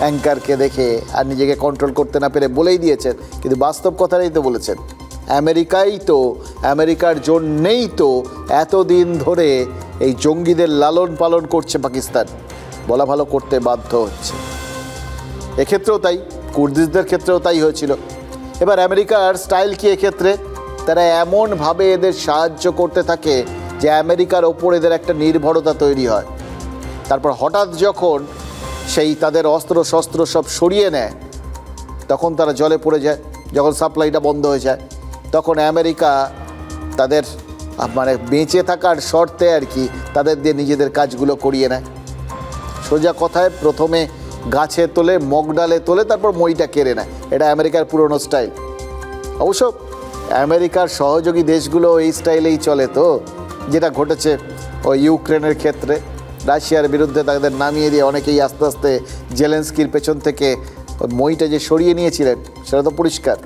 অ্যাঙ্কারকে দেখে আর নিজেকে কন্ট্রোল করতে না পেরে বলেই দিয়েছেন, কিন্তু বাস্তব কথাটাই তো বলেছেন। আমেরিকার জন্যেই তো এতদিন ধরে এই জঙ্গিদের লালন পালন করছে পাকিস্তান, বলা ভালো করতে বাধ্য হচ্ছে। এক্ষেত্রেও তাই, কুর্দিশদের ক্ষেত্রেও তাই হয়েছিল। এবার আমেরিকার স্টাইল কি এক্ষেত্রে? তারা এমনভাবে এদের সাহায্য করতে থাকে যে আমেরিকার ওপর এদের একটা নির্ভরতা তৈরি হয়। তারপর হঠাৎ যখন সেই তাদের অস্ত্র শস্ত্র সব সরিয়ে নেয়, তখন তারা জলে পড়ে যায়। যখন সাপ্লাইটা বন্ধ হয়ে যায়, তখন আমেরিকা তাদের মানে বেঁচে থাকার শর্তে আর কি তাদের দিয়ে নিজেদের কাজগুলো করিয়ে নেয়। সোজা কথায় প্রথমে গাছে তোলে, মগডালে তোলে, তারপর মইটা কেড়ে নেয়। এটা আমেরিকার পুরনো স্টাইল। অবশ্য আমেরিকার সহযোগী দেশগুলো এই স্টাইলেই চলে, তো যেটা ঘটেছে ওই ইউক্রেনের ক্ষেত্রে, রাশিয়ার বিরুদ্ধে তাদের নামিয়ে দিয়ে অনেকেই আস্তে আস্তে জেলেন্সকির পেছন থেকে ওই মইটা যে সরিয়ে নিয়েছিলেন সেটা তো পরিষ্কার।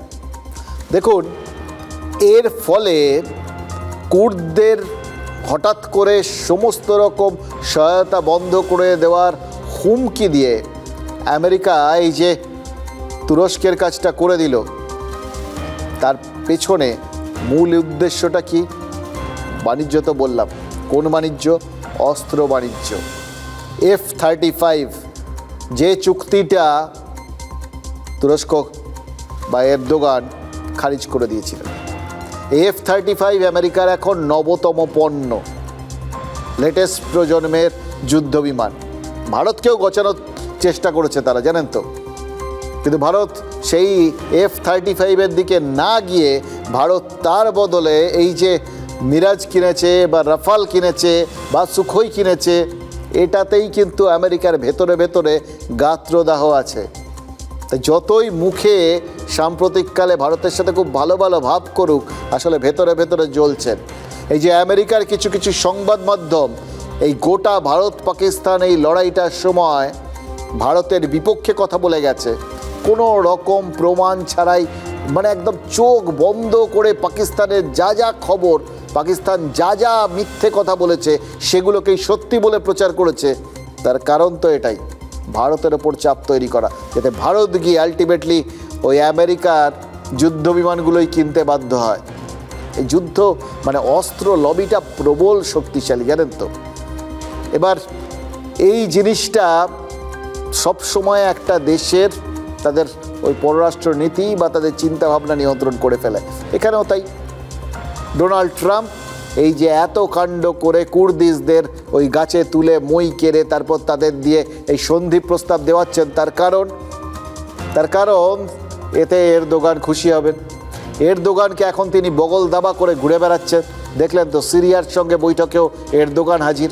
দেখুন, এর ফলে কুর্দদের হঠাৎ করে সমস্ত রকম সহায়তা বন্ধ করে দেওয়ার হুমকি দিয়ে আমেরিকা এই যে তুরস্কের কাজটা করে দিল, তার পেছনে মূল উদ্দেশ্যটা কি? বাণিজ্য তো বললাম। কোন বাণিজ্য? অস্ত্র বাণিজ্য। F-35 যে চুক্তিটা তুরস্ক বা এরদোগান খারিজ করে দিয়েছিল, F-35 আমেরিকার এখন নবতম পণ্য, লেটেস্ট প্রজন্মের যুদ্ধ বিমান। ভারতকেও গচানোর চেষ্টা করেছে তারা, জানেন তো। কিন্তু ভারত সেই F-35 দিকে না গিয়ে ভারত তার বদলে এই যে মিরাজ কিনেছে বা রাফাল কিনেছে বা সুখোই কিনেছে, এটাতেই কিন্তু আমেরিকার ভেতরে ভেতরে গাত্রদাহ আছে। তাই যতই মুখে সাম্প্রতিককালে ভারতের সাথে খুব ভালো ভালো ভাব করুক, আসলে ভেতরে ভেতরে জ্বলছেন। এই যে আমেরিকার কিছু কিছু সংবাদ মাধ্যম এই গোটা ভারত পাকিস্তান এই লড়াইটার সময় ভারতের বিপক্ষে কথা বলে গেছে, কোনো রকম প্রমাণ ছাড়াই, মানে একদম চোখ বন্ধ করে পাকিস্তানের যা যা খবর, পাকিস্তান যা যা মিথ্যে কথা বলেছে সেগুলোকেই সত্যি বলে প্রচার করেছে। তার কারণ তো এটাই, ভারতের ওপর চাপ তৈরি করা, যাতে ভারত গিয়ে আলটিমেটলি ওই আমেরিকার যুদ্ধ বিমানগুলোই কিনতে বাধ্য হয়। এই যুদ্ধ মানে অস্ত্র লবিটা প্রবল শক্তিশালী, জানেন তো। এবার এই জিনিসটা সবসময় একটা দেশের তাদের ওই পররাষ্ট্র নীতি বা তাদের চিন্তাভাবনা নিয়ন্ত্রণ করে ফেলে। এখানেও তাই। ডোনাল্ড ট্রাম্প এই যে এত কাণ্ড করে কুর্দিশদের ওই গাছে তুলে মই কেড়ে তারপর তাদের দিয়ে এই সন্ধি প্রস্তাব দেওয়াচ্ছেন, তার কারণ এতে এরদোগান খুশি হবেন। এরদোগানকে এখন তিনি বগল দাবা করে ঘুরে বেড়াচ্ছেন। দেখলেন তো সিরিয়ার সঙ্গে বৈঠকেও এরদোগান হাজির।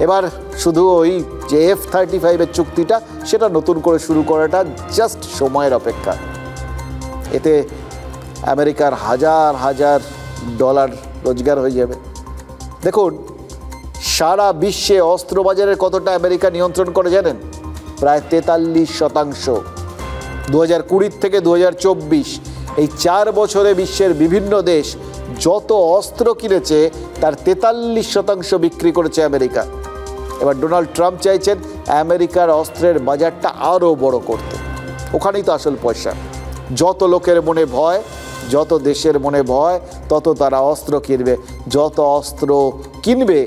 এবার শুধু ওই যে F-35 চুক্তিটা সেটা নতুন করে শুরু করাটা জাস্ট সময়ের অপেক্ষা। এতে আমেরিকার হাজার হাজার ডলার রোজগার হয়ে যাবে। দেখুন, সারা বিশ্বে অস্ত্রবাজারের কতটা আমেরিকা নিয়ন্ত্রণ করে জানেন? প্রায় 43%। 2020 থেকে 2024 এই 4 বছরে বিশ্বের বিভিন্ন দেশ যত অস্ত্র কিনেছে তার 43% বিক্রি করেছে আমেরিকা। এবার ডোনাল্ড ট্রাম্প চাইছেন আমেরিকার অস্ত্রের বাজারটা আরও বড় করতে। ওখানেই তো আসল পয়সা। যত লোকের মনে ভয়, যত দেশের মনে ভয়, তত তারা অস্ত্র কিনবে। যত অস্ত্র কিনবে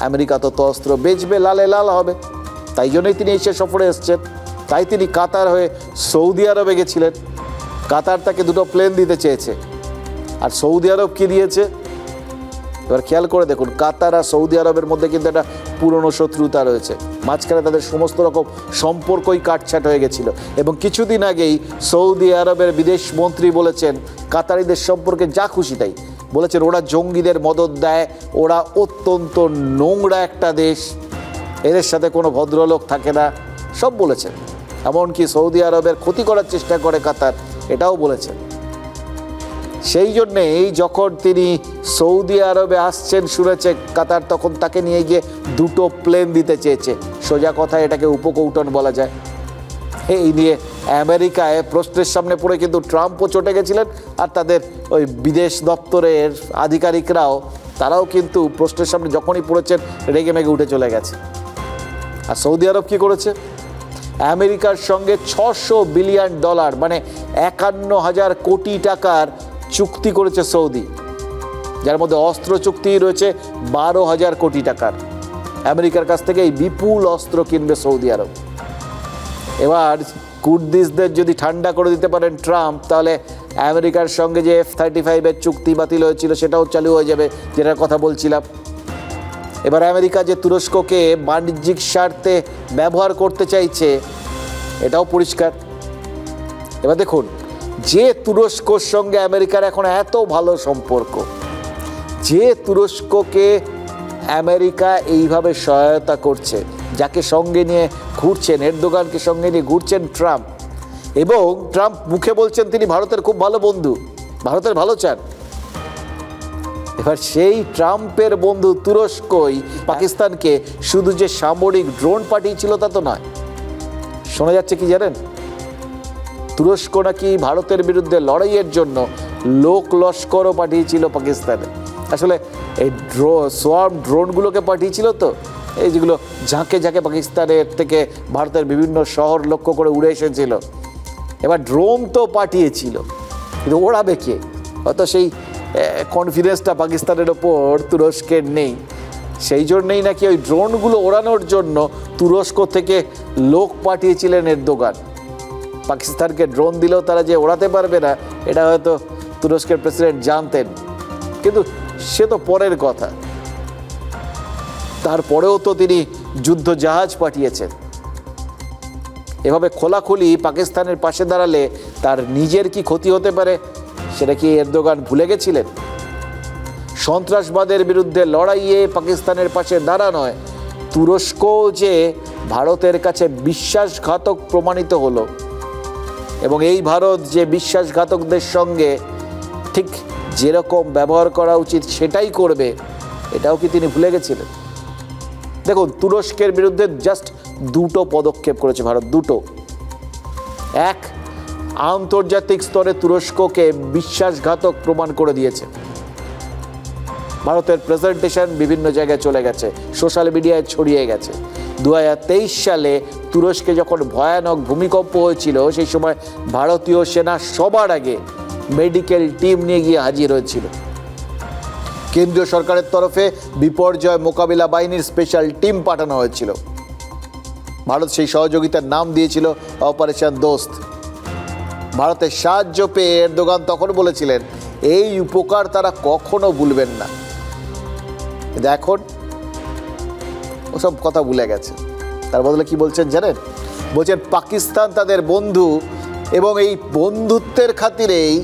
আমেরিকা তত অস্ত্র বেচবে, লালে লাল হবে। তাই জন্যই তিনি এশিয়া সফরে এসছেন। তাই তিনি কাতার হয়ে সৌদি আরবে গেছিলেন। কাতার তাকে 2টো প্লেন দিতে চেয়েছে, আর সৌদি আরব কি দিয়েছে? এবার খেয়াল করে দেখুন, কাতার আর সৌদি আরবের মধ্যে কিন্তু একটা পুরনো শত্রুতা রয়েছে। মাঝখানে তাদের সমস্ত রকম সম্পর্কই কাটছাট হয়ে গেছিল। এবং কিছুদিন আগেই সৌদি আরবের বিদেশ মন্ত্রী বলেছেন কাতারিদের সম্পর্কে যা খুশি তাই বলেছেন, ওরা জঙ্গিদের মদদ দেয়, ওরা অত্যন্ত নোংরা একটা দেশ, এদের সাথে কোনো ভদ্রলোক থাকে না, সব বলেছেন। এমনকি সৌদি আরবের ক্ষতি করার চেষ্টা করে কাতার, এটাও বলেছেন। সেই জন্যেই যখন তিনি সৌদি আরবে আসছেন শুনেছে কাতার, তখন তাকে নিয়ে গিয়ে 2টো প্লেন দিতে চেয়েছে। সোজা কথা এটাকে উপকৌটন বলা যায়। এই নিয়ে আমেরিকায় প্রশ্নের সামনে পড়ে কিন্তু ট্রাম্পও চটে গেছিলেন, আর তাদের ওই বিদেশ দপ্তরের আধিকারিকরাও তারাও কিন্তু প্রশ্নের সামনে যখনই পড়েছেন রেগে মেগে উঠে চলে গেছে। আর সৌদি আরব কি করেছে? আমেরিকার সঙ্গে $600 বিলিয়ন মানে 51,000 কোটি টাকার চুক্তি করেছে সৌদি, যার মধ্যে অস্ত্র চুক্তি রয়েছে 12,000 কোটি টাকার। আমেরিকার কাছ থেকে এই বিপুল অস্ত্র কিনবে সৌদি আরব। এবার কুর্দিশদের যদি ঠান্ডা করে দিতে পারেন ট্রাম্প, তাহলে আমেরিকার সঙ্গে যে F-35 চুক্তি বাতিল হয়েছিল সেটাও চালু হয়ে যাবে, যেটার কথা বলছিলাম। এবার আমেরিকা যে তুরস্ককে বাণিজ্যিক স্বার্থে ব্যবহার করতে চাইছে এটাও পরিষ্কার। এবার দেখুন, যে তুরস্কর সঙ্গে আমেরিকার এখন এত ভালো সম্পর্ক, যে তুরস্ককে আমেরিকা এইভাবে সহায়তা করছে, যাকে সঙ্গে নিয়ে ঘুরছেন, এরদোগানকে সঙ্গে নিয়ে ঘুরছেন ট্রাম্প, এবং ট্রাম্প মুখে বলছেন তিনি ভারতের খুব ভালো বন্ধু, ভারতের ভালো চান। এবার সেই ট্রাম্পের বন্ধু তুরস্কই পাকিস্তানকে শুধু যে সামরিক ড্রোন পাঠিয়েছিল তা তো নয়, শোনা যাচ্ছে কি জানেন, তুরস্ক নাকি ভারতের বিরুদ্ধে লড়াইয়ের জন্য লোক লস্করও পাঠিয়েছিল পাকিস্তানে। আসলে এই সোয়ার্ম ড্রোনগুলোকে পাঠিয়েছিল তো, এই যেগুলো ঝাঁকে ঝাঁকে পাকিস্তানের থেকে ভারতের বিভিন্ন শহর লক্ষ্য করে উড়ে এসেছিল। এবার ড্রোন তো পাঠিয়েছিল, কিন্তু ওড়াবে কে? অত সেই কনফিডেন্সটা পাকিস্তানের ওপর তুরস্কের নেই। সেই জন্যেই নাকি ওই ড্রোনগুলো ওড়ানোর জন্য তুরস্ক থেকে লোক পাঠিয়েছিলেন এরদোগান। পাকিস্তানকে ড্রোন দিলেও তারা যে ওড়াতে পারবে না এটা হয়তো তুরস্কের প্রেসিডেন্ট জানতেন, কিন্তু সে তো পরের কথা। তারপরেও তো তিনি যুদ্ধ জাহাজ পাঠিয়েছেন। এভাবে খোলাখুলি পাকিস্তানের পাশে দাঁড়ালে তার নিজের কি ক্ষতি হতে পারে সেটা কি এরদোগান ভুলে গেছিলেন? সন্ত্রাসবাদের বিরুদ্ধে লড়াইয়ে পাকিস্তানের পাশে দাঁড়ানোয় তুরস্ক যে ভারতের কাছে বিশ্বাসঘাতক প্রমাণিত হলো, এবং এই ভারত যে বিশ্বাসঘাতকদের সঙ্গে ঠিক যেরকম ব্যবহার করা উচিত সেটাই করবে, এটাও কি তিনি ভুলে গেছিলেন? দেখুন, তুরস্কের বিরুদ্ধে জাস্ট 2টো পদক্ষেপ করেছে ভারত, 2টো। এক, আন্তর্জাতিক স্তরে তুরস্ককে বিশ্বাসঘাতক প্রমাণ করে দিয়েছে। ভারতের প্রেজেন্টেশন বিভিন্ন জায়গায় চলে গেছে, সোশ্যাল মিডিয়ায় ছড়িয়ে গেছে। 2023 সালে তুরস্কে যখন ভয়ানক ভূমিকম্প হয়েছিল, সেই সময় ভারতীয় সেনা সবার আগে মেডিকেল টিম নিয়ে গিয়ে হাজির হয়েছিল। কেন্দ্রীয় সরকারের তরফে বিপর্যয় মোকাবিলা বাহিনীর স্পেশাল টিম পাঠানো হয়েছিল। ভারত সেই সহযোগিতার নাম দিয়েছিল অপারেশন দোস্ত। ভারতের সাহায্য পেয়ে এরদোগান তখন বলেছিলেন এই উপকার তারা কখনো ভুলবেন না। কিন্তু এখন ওসব কথা ভুলে গেছে। তার বদলে কি বলছেন জানেন? বলছেন পাকিস্তান তাদের বন্ধু, এবং এই বন্ধুত্বের খাতিরেই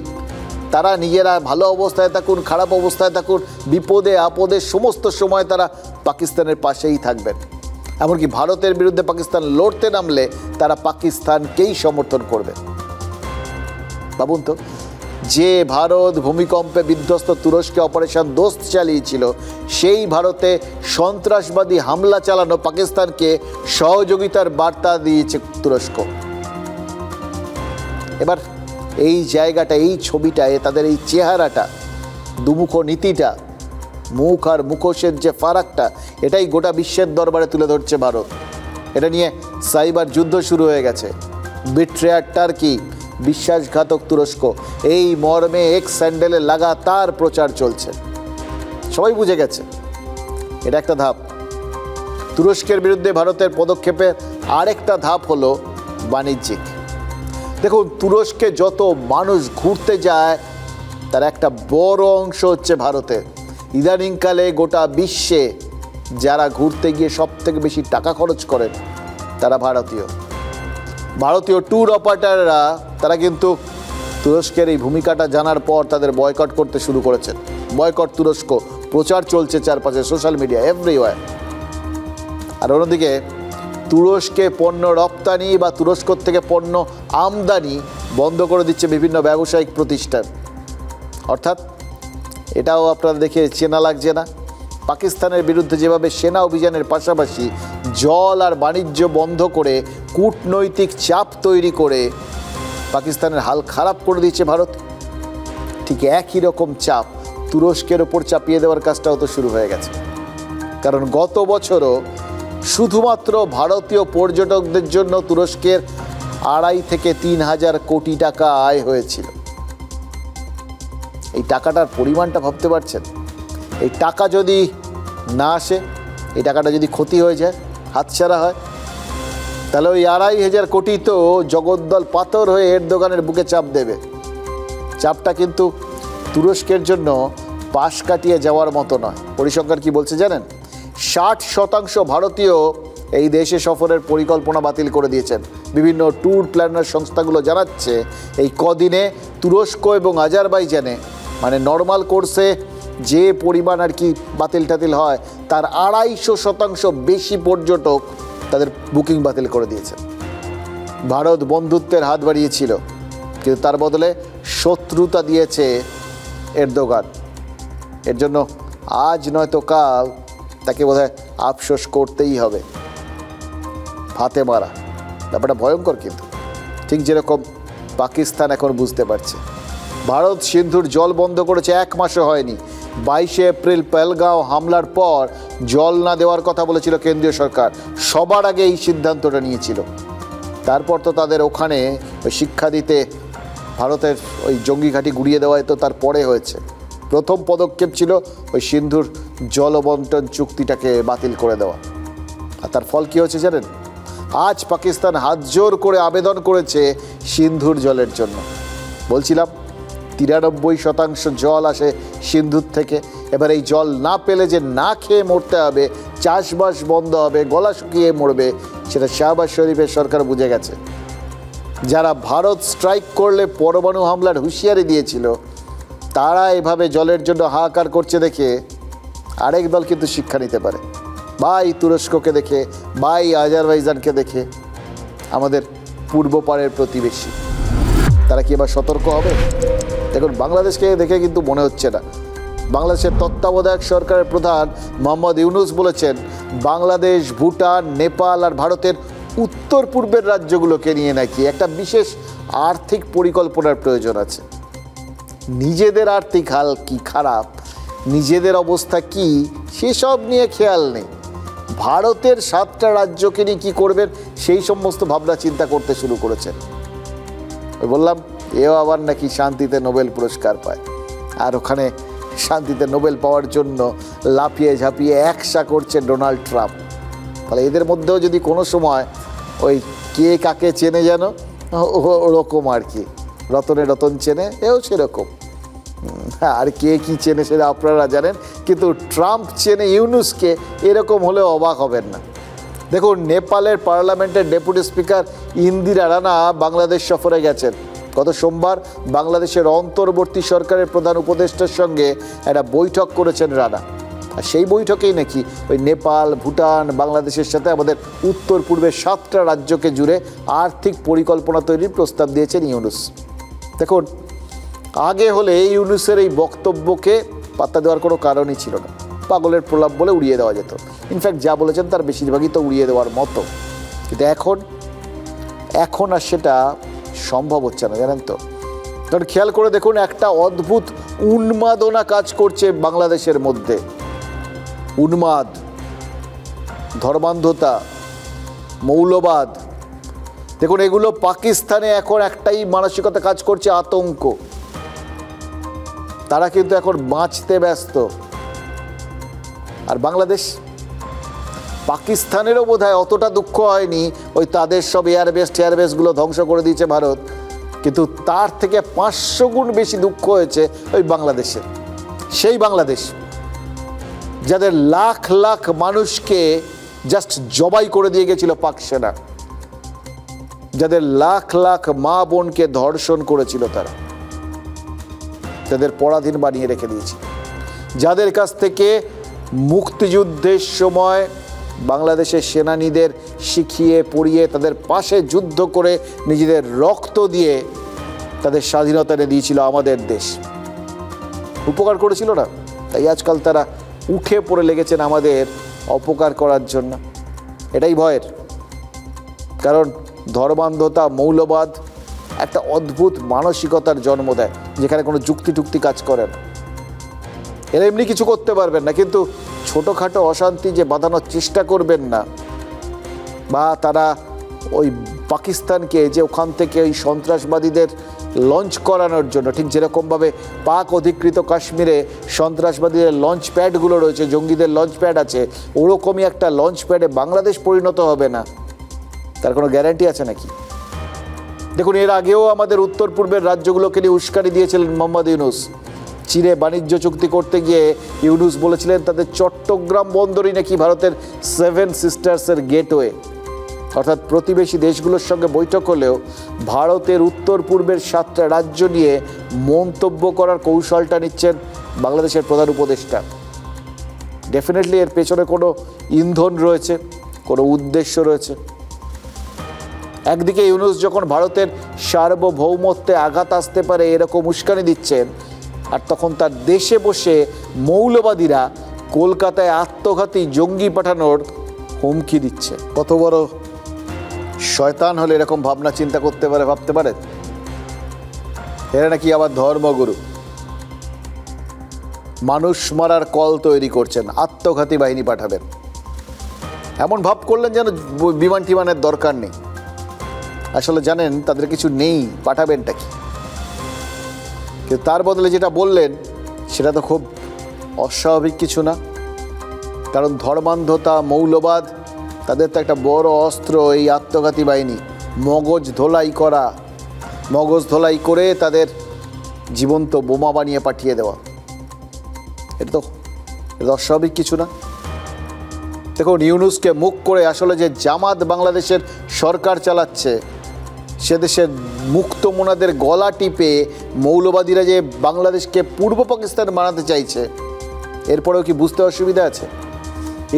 তারা নিজেরা ভালো অবস্থায় থাকুন, খারাপ অবস্থায় থাকুন, বিপদে আপদে সমস্ত সময় তারা পাকিস্তানের পাশেই থাকবেন। এমনকি ভারতের বিরুদ্ধে পাকিস্তান লড়তে নামলে তারা পাকিস্তানকেই সমর্থন করবে। ভাবুন তো, যে ভারত ভূমিকম্পে বিধ্বস্ত তুরস্কে অপারেশন দোস্ত চালিয়েছিল, সেই ভারতে সন্ত্রাসবাদী হামলা চালানো পাকিস্তানকে সহযোগিতার বার্তা দিয়েছে তুরস্ক। এবার এই জায়গাটা, এই ছবিটায় তাদের এই চেহারাটা, দুমুখ নীতিটা, মুখ আর মুখোশের যে ফারাকটা, এটাই গোটা বিশ্বের দরবারে তুলে ধরছে ভারত। এটা নিয়ে সাইবার যুদ্ধ শুরু হয়ে গেছে। বিট্রেয়ার টার্কি, বিশ্বাসঘাতক তুরস্ক, এই মর্মে এক্স স্যান্ডেলে লাগাতার প্রচার চলছে। সবাই বুঝে গেছে এটা একটা ধাপ। তুরস্কের বিরুদ্ধে ভারতের পদক্ষেপের আরেকটা ধাপ হলো বাণিজ্যিক। দেখুন, তুরস্কে যত মানুষ ঘুরতে যায় তার একটা বড় অংশ হচ্ছে ভারতের। ইদানিংকালে গোটা বিশ্বে যারা ঘুরতে গিয়ে সব থেকে বেশি টাকা খরচ করেন তারা ভারতীয় ট্যুর অপারেটররা। তারা কিন্তু তুরস্কের এই ভূমিকাটা জানার পর তাদের বয়কট করতে শুরু করেছেন। বয়কট তুরস্ক প্রচার চলছে চারপাশে, সোশ্যাল মিডিয়া, এভরিওয়্যার। আর অন্যদিকে তুরস্কে পণ্য রপ্তানি বা তুরস্ক থেকে পণ্য আমদানি বন্ধ করে দিচ্ছে বিভিন্ন ব্যবসায়িক প্রতিষ্ঠান। অর্থাৎ এটাও আপনারা দেখে চেনা লাগছে না? পাকিস্তানের বিরুদ্ধে যেভাবে সেনা অভিযানের পাশাপাশি জল আর বাণিজ্য বন্ধ করে কূটনৈতিক চাপ তৈরি করে পাকিস্তানের হাল খারাপ করে দিয়েছে ভারত, ঠিক একই রকম চাপ তুরস্কের ওপর চাপিয়ে দেওয়ার কাজটাও তো শুরু হয়ে গেছে। কারণ গত বছরও শুধুমাত্র ভারতীয় পর্যটকদের জন্য তুরস্কের 2.5 থেকে 3 হাজার কোটি টাকা আয় হয়েছিল। এই টাকাটার পরিমাণটা ভাবতে পারছেন? এই টাকা যদি না আসে, এই টাকাটা যদি ক্ষতি হয়ে যায়, হাতছাড়া হয়, তাহলে ওই 2.5 কোটি তো জগদ্দল পাথর হয়ে এরদোগানের বুকে চাপ দেবে। চাপটা কিন্তু তুরস্কের জন্য পাশ কাটিয়ে যাওয়ার মতো নয়। পরিসংখ্যান কি বলছে জানেন? 60% ভারতীয় এই দেশে সফরের পরিকল্পনা বাতিল করে দিয়েছেন। বিভিন্ন ট্যুর প্ল্যানার সংস্থাগুলো জানাচ্ছে এই কদিনে তুরস্ক এবং আজারবাইজানে মানে নর্মাল কোর্সে যে পরিমাণ আর কি বাতিল টাতিল হয় তার 250% বেশি পর্যটক তাদের বুকিং বাতিল করে দিয়েছেন। ভারত বন্ধুত্বের হাত বাড়িয়েছিল, কিন্তু তার বদলে শত্রুতা দিয়েছে এরদোগান। এর জন্য আজ নয়তো কাল তাকে বোধহয় আফসোস করতেই হবে। হাতে মারা ব্যাপারটা ভয়ঙ্কর, কিন্তু ঠিক যেরকম পাকিস্তান এখন বুঝতে পারছে। ভারত সিন্ধুর জল বন্ধ করেছে, 1 মাসও হয়নি। 22 এপ্রিল পেহেলগাঁও হামলার পর জল না দেওয়ার কথা বলেছিল কেন্দ্রীয় সরকার, সবার আগে এই সিদ্ধান্তটা নিয়েছিল। তারপর তো তাদের ওখানে শিক্ষা দিতে ভারতের ওই জঙ্গি ঘাঁটি গুড়িয়ে দেওয়ায় তো তারপরে হয়েছে। প্রথম পদক্ষেপ ছিল ওই সিন্ধুর জল বন্টন চুক্তিটাকে বাতিল করে দেওয়া। আর তার ফল কী হচ্ছে জানেন? আজ পাকিস্তান হাত জোর করে আবেদন করেছে সিন্ধুর জলের জন্য। বলছিলাম 93% জল আসে সিন্ধুর থেকে। এবার এই জল না পেলে যে না খেয়ে মরতে হবে, চাষবাস বন্ধ হবে, গলা শুকিয়ে মরবে, সেটা শাহবাজ শরীফের সরকার বুঝে গেছে। যারা ভারত স্ট্রাইক করলে পরমাণু হামলার হুঁশিয়ারি দিয়েছিল, তারা এভাবে জলের জন্য হাহাকার করছে দেখে আরেক দল কিন্তু শিক্ষা নিতে পারে। বাই তুরস্ককে দেখে, বাই আজারবাইজানকে দেখে, আমাদের পূর্ব পাড়ের প্রতিবেশী, তারা কি এবার সতর্ক হবে? দেখুন, বাংলাদেশকে দেখে কিন্তু মনে হচ্ছে না। বাংলাদেশের তত্ত্বাবধায়ক সরকারের প্রধান মোহাম্মদ ইউনুস বলেছেন, বাংলাদেশ, ভুটান, নেপাল আর ভারতের উত্তর পূর্বের রাজ্যগুলোকে নিয়ে নাকি একটা বিশেষ আর্থিক পরিকল্পনার প্রয়োজন আছে। নিজেদের আর্থিক হাল কি খারাপ, নিজেদের অবস্থা কি, সেসব নিয়ে খেয়াল নেই। ভারতের 7টা রাজ্যকে নিয়ে কী করবেন সেই সমস্ত ভাবনা চিন্তা করতে শুরু করেছেন। ওই বললাম, এও আবার নাকি শান্তিতে নোবেল পুরস্কার পায়, আর ওখানে শান্তিতে নোবেল পাওয়ার জন্য লাফিয়ে ঝাঁপিয়ে একসা করছে ডোনাল্ড ট্রাম্প। তাহলে এদের মধ্যেও যদি কোনো সময় ওই কে কাকে চেনে যেন ওরকম আর কি, রতনে রতন চেনে, এও সেরকম। আর কে কি চেনে সেটা আপনারা জানেন, কিন্তু ট্রাম্প চেনে ইউনুসকে, এরকম হলেও অবাক হবেন না। দেখুন, নেপালের পার্লামেন্টের ডেপুটি স্পিকার ইন্দিরা রানা বাংলাদেশ সফরে গেছেন। গত সোমবার বাংলাদেশের অন্তর্বর্তী সরকারের প্রধান উপদেষ্টার সঙ্গে একটা বৈঠক করেছেন রানা। আর সেই বৈঠকেই নাকি ওই নেপাল, ভুটান, বাংলাদেশের সাথে আমাদের উত্তর পূর্বের 7টা রাজ্যকে জুড়ে আর্থিক পরিকল্পনা তৈরির প্রস্তাব দিয়েছেন ইউনুস। দেখুন, আগে হলে ইউনুসের এই বক্তব্যকে পাত্তা দেওয়ার কোনো কারণই ছিল না, পাগলের প্রলাপ বলে উড়িয়ে দেওয়া যেত। ইনফ্যাক্ট যা বলেছেন তার বেশিরভাগই তো উড়িয়ে দেওয়ার মতো। কিন্তু এখন আর সেটা সম্ভব হচ্ছে না, জানেন তো। কারণ খেয়াল করে দেখুন, একটা অদ্ভুত উন্মাদনা কাজ করছে বাংলাদেশের মধ্যে। উন্মাদ, ধর্মান্ধতা, মৌলবাদ, দেখুন এগুলো পাকিস্তানে এখন একটাই মানসিকতা কাজ করছে, আতঙ্ক। তারা কিন্তু এখন বাঁচতে ব্যস্ত। আর বাংলাদেশ, পাকিস্তানেরও বোধহয় অতটা দুঃখ হয়নি, ওই তাদের সব এয়ারবেসগুলো ধ্বংস করে দিয়েছে ভারত, কিন্তু তার থেকে 500 গুণ বেশি দুঃখ হয়েছে ওই বাংলাদেশের। সেই বাংলাদেশ যাদের লাখ লাখ মানুষকে জাস্ট জবাই করে দিয়ে গেছিল পাক সেনা, যাদের লাখ লাখ মা বোনকে ধর্ষণ করেছিল তারা, যাদের পরাধীন বানিয়ে রেখে দিয়েছে, যাদের কাছ থেকে মুক্তিযুদ্ধের সময় বাংলাদেশের সেনানীদের শিখিয়ে পড়িয়ে তাদের পাশে যুদ্ধ করে নিজেদের রক্ত দিয়ে তাদের স্বাধীনতা এনে দিয়েছিল আমাদের দেশ। উপকার করেছিল না, তাই আজকাল তারা উঠে পড়ে লেগেছেন আমাদের অপকার করার জন্য। এটাই ভয়ের, কারণ ধর্মান্ধতা, মৌলবাদ একটা অদ্ভুত মানসিকতার জন্ম দেয়, যেখানে কোনো যুক্তি টুক্তি কাজ করে না। এরা এমনি কিছু করতে পারবেন না, কিন্তু ছোটোখাটো অশান্তি যে বাঁধানোর চেষ্টা করবেন না, বা তারা ওই পাকিস্তানকে যে ওখান থেকে ওই সন্ত্রাসবাদীদের লঞ্চ করানোর জন্য, ঠিক যেরকমভাবে পাক অধিকৃত কাশ্মীরে সন্ত্রাসবাদীদের লঞ্চ প্যাডগুলো রয়েছে, জঙ্গিদের লঞ্চ প্যাড আছে, ওরকমই একটা লঞ্চ প্যাডে বাংলাদেশ পরিণত হবে না, তার কোনো গ্যারান্টি আছে নাকি? দেখুন, এর আগেও আমাদের উত্তর পূর্বের রাজ্যগুলোকে নিয়ে উস্কানি দিয়েছিলেন মোহাম্মদ ইউনূস। চীনে বাণিজ্য চুক্তি করতে গিয়ে ইউনূস বলেছিলেন তাদের চট্টগ্রাম বন্দরই নাকি ভারতের 7 সিস্টার্সের গেটওয়ে, অর্থাৎ প্রতিবেশী দেশগুলোর সঙ্গে বৈঠক হলেও ভারতের উত্তর পূর্বের 7টা রাজ্য নিয়ে মন্তব্য করার কৌশলটা নিচ্ছেন বাংলাদেশের প্রধান উপদেষ্টা। ডেফিনেটলি এর পেছনে কোনো ইন্ধন রয়েছে, কোনো উদ্দেশ্য রয়েছে। একদিকে ইউনূস যখন ভারতের সার্বভৌমত্বে আঘাত আসতে পারে এরকম উস্কানি দিচ্ছেন, আর তখন তার দেশে বসে মৌলবাদীরা কলকাতায় আত্মঘাতী জঙ্গি পাঠানোর হুমকি দিচ্ছে। কত বড় শয়তান হলে এরকম ভাবনা চিন্তা করতে পারে, ভাবতে পারে? এরা নাকি আবার ধর্মগুরু, মানুষ মারার কল তৈরি করছেন, আত্মঘাতী বাহিনী পাঠাবেন, এমন ভাব করলেন যেন বিমান টিমানের দরকার নেই। আসলে জানেন তাদের কিছু নেই, পাঠাবেনটা কি? কিন্তু তার বদলে যেটা বললেন সেটা তো খুব অস্বাভাবিক কিছু না, কারণ ধর্মান্ধতা, মৌলবাদ, তাদের তো একটা বড় অস্ত্র এই আত্মঘাতী বাহিনী। মগজ ধোলাই করে তাদের জীবন্ত বোমা বানিয়ে পাঠিয়ে দেওয়া, এটা তো অস্বাভাবিক কিছু না। দেখুন, ইউনূসকে মুখ করে আসলে যে জামাত বাংলাদেশের সরকার চালাচ্ছে, সে দেশের মুক্তমনাদের গলা টিপে মৌলবাদীরা যে বাংলাদেশকে পূর্ব পাকিস্তান বানাতে চাইছে, এরপরেও কি বুঝতে অসুবিধা আছে?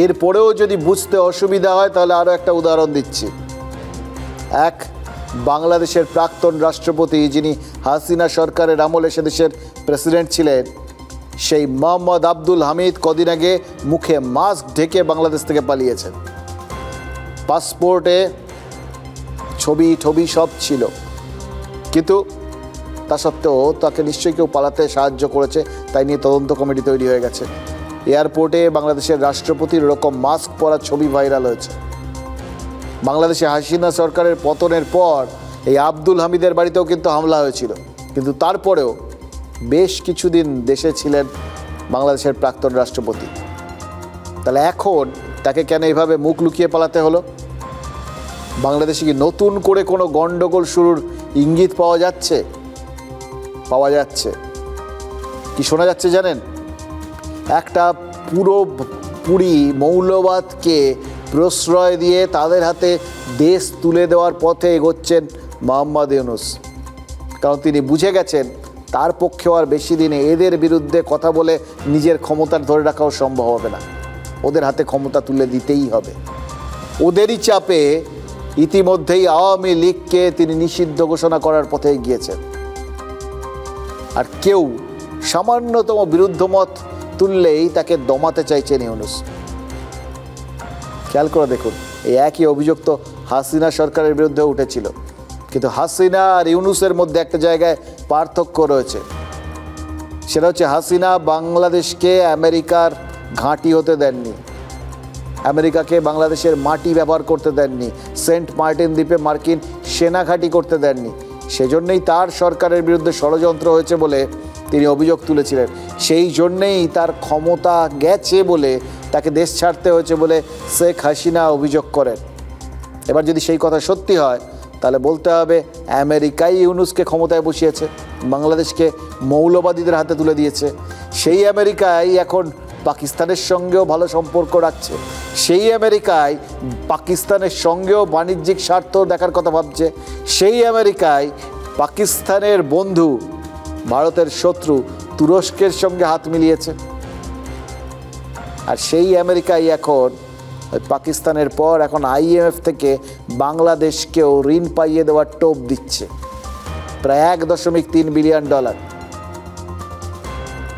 এরপরেও যদি বুঝতে অসুবিধা হয় তাহলে আরও একটা উদাহরণ দিচ্ছি। এক বাংলাদেশের প্রাক্তন রাষ্ট্রপতি, যিনি হাসিনা সরকারের আমলে সে দেশের প্রেসিডেন্ট ছিলেন, সেই মোহাম্মদ আব্দুল হামিদ কদিন আগে মুখে মাস্ক ঢেকে বাংলাদেশ থেকে পালিয়েছেন। পাসপোর্টে ছবি সব ছিল, কিন্তু তা সত্ত্বেও তাকে নিশ্চয়ই কেউ পালাতে সাহায্য করেছে, তাই নিয়ে তদন্ত কমিটি তৈরি হয়ে গেছে। এয়ারপোর্টে বাংলাদেশের রাষ্ট্রপতির এরকম মাস্ক পরা ছবি ভাইরাল হয়েছে। বাংলাদেশে হাসিনা সরকারের পতনের পর এই আব্দুল হামিদের বাড়িতেও কিন্তু হামলা হয়েছিল, কিন্তু তারপরেও বেশ কিছুদিন দেশে ছিলেন বাংলাদেশের প্রাক্তন রাষ্ট্রপতি। তাহলে এখন তাকে কেন এভাবে মুখ লুকিয়ে পালাতে হলো? বাংলাদেশে কি নতুন করে কোনো গণ্ডগোল শুরুর ইঙ্গিত পাওয়া যাচ্ছে? কি শোনা যাচ্ছে জানেন? একটা পুরোপুরি মৌলবাদকে প্রশ্রয় দিয়ে তাদের হাতে দেশ তুলে দেওয়ার পথে এগোচ্ছেন মোহাম্মদ ইউনূস, কারণ তিনি বুঝে গেছেন তার পক্ষেও আর বেশি দিনে এদের বিরুদ্ধে কথা বলে নিজের ক্ষমতা ধরে রাখাও সম্ভব হবে না। ওদের হাতে ক্ষমতা তুলে দিতেই হবে। ওদেরই চাপে ইতিমধ্যেই আওয়ামী লীগকে তিনি নিষিদ্ধ ঘোষণা করার পথে গিয়েছেন। আর কেউ সামান্যতম বিরুদ্ধ মত তুললেই তাকে দমাতে চাইছেন ইউনূস। খেয়াল করে দেখুন, এই একই অভিযোগ তো হাসিনা সরকারের বিরুদ্ধে উঠেছিল, কিন্তু হাসিনা আর ইউনূসের মধ্যে একটা জায়গায় পার্থক্য রয়েছে। সেটা হচ্ছে হাসিনা বাংলাদেশকে আমেরিকার ঘাঁটি হতে দেননি, আমেরিকাকে বাংলাদেশের মাটি ব্যবহার করতে দেননি, সেন্ট মার্টিন দ্বীপে মার্কিন সেনা ঘাঁটি করতে দেননি। সেজন্যই তার সরকারের বিরুদ্ধে ষড়যন্ত্র হয়েছে বলে তিনি অভিযোগ তুলেছিলেন। সেই জন্যেই তার ক্ষমতা গেছে বলে তাকে দেশ ছাড়তে হয়েছে বলে শেখ হাসিনা অভিযোগ করেন। এবার যদি সেই কথা সত্যি হয় তাহলে বলতে হবে আমেরিকাই ইউনূসকে ক্ষমতায় বসিয়েছে, বাংলাদেশকে মৌলবাদীদের হাতে তুলে দিয়েছে। সেই আমেরিকাই এখন পাকিস্তানের সঙ্গেও ভালো সম্পর্ক রাখছে, সেই আমেরিকায় পাকিস্তানের সঙ্গেও বাণিজ্যিক স্বার্থ দেখার কথা ভাবছে, সেই আমেরিকায় পাকিস্তানের বন্ধু ভারতের শত্রু তুরস্কের সঙ্গে হাত মিলিয়েছে। আর সেই আমেরিকাই এখন পাকিস্তানের পর এখন IMF থেকে বাংলাদেশকেও ঋণ পাইয়ে দেওয়ার টোপ দিচ্ছে, প্রায় $1.3 বিলিয়ন।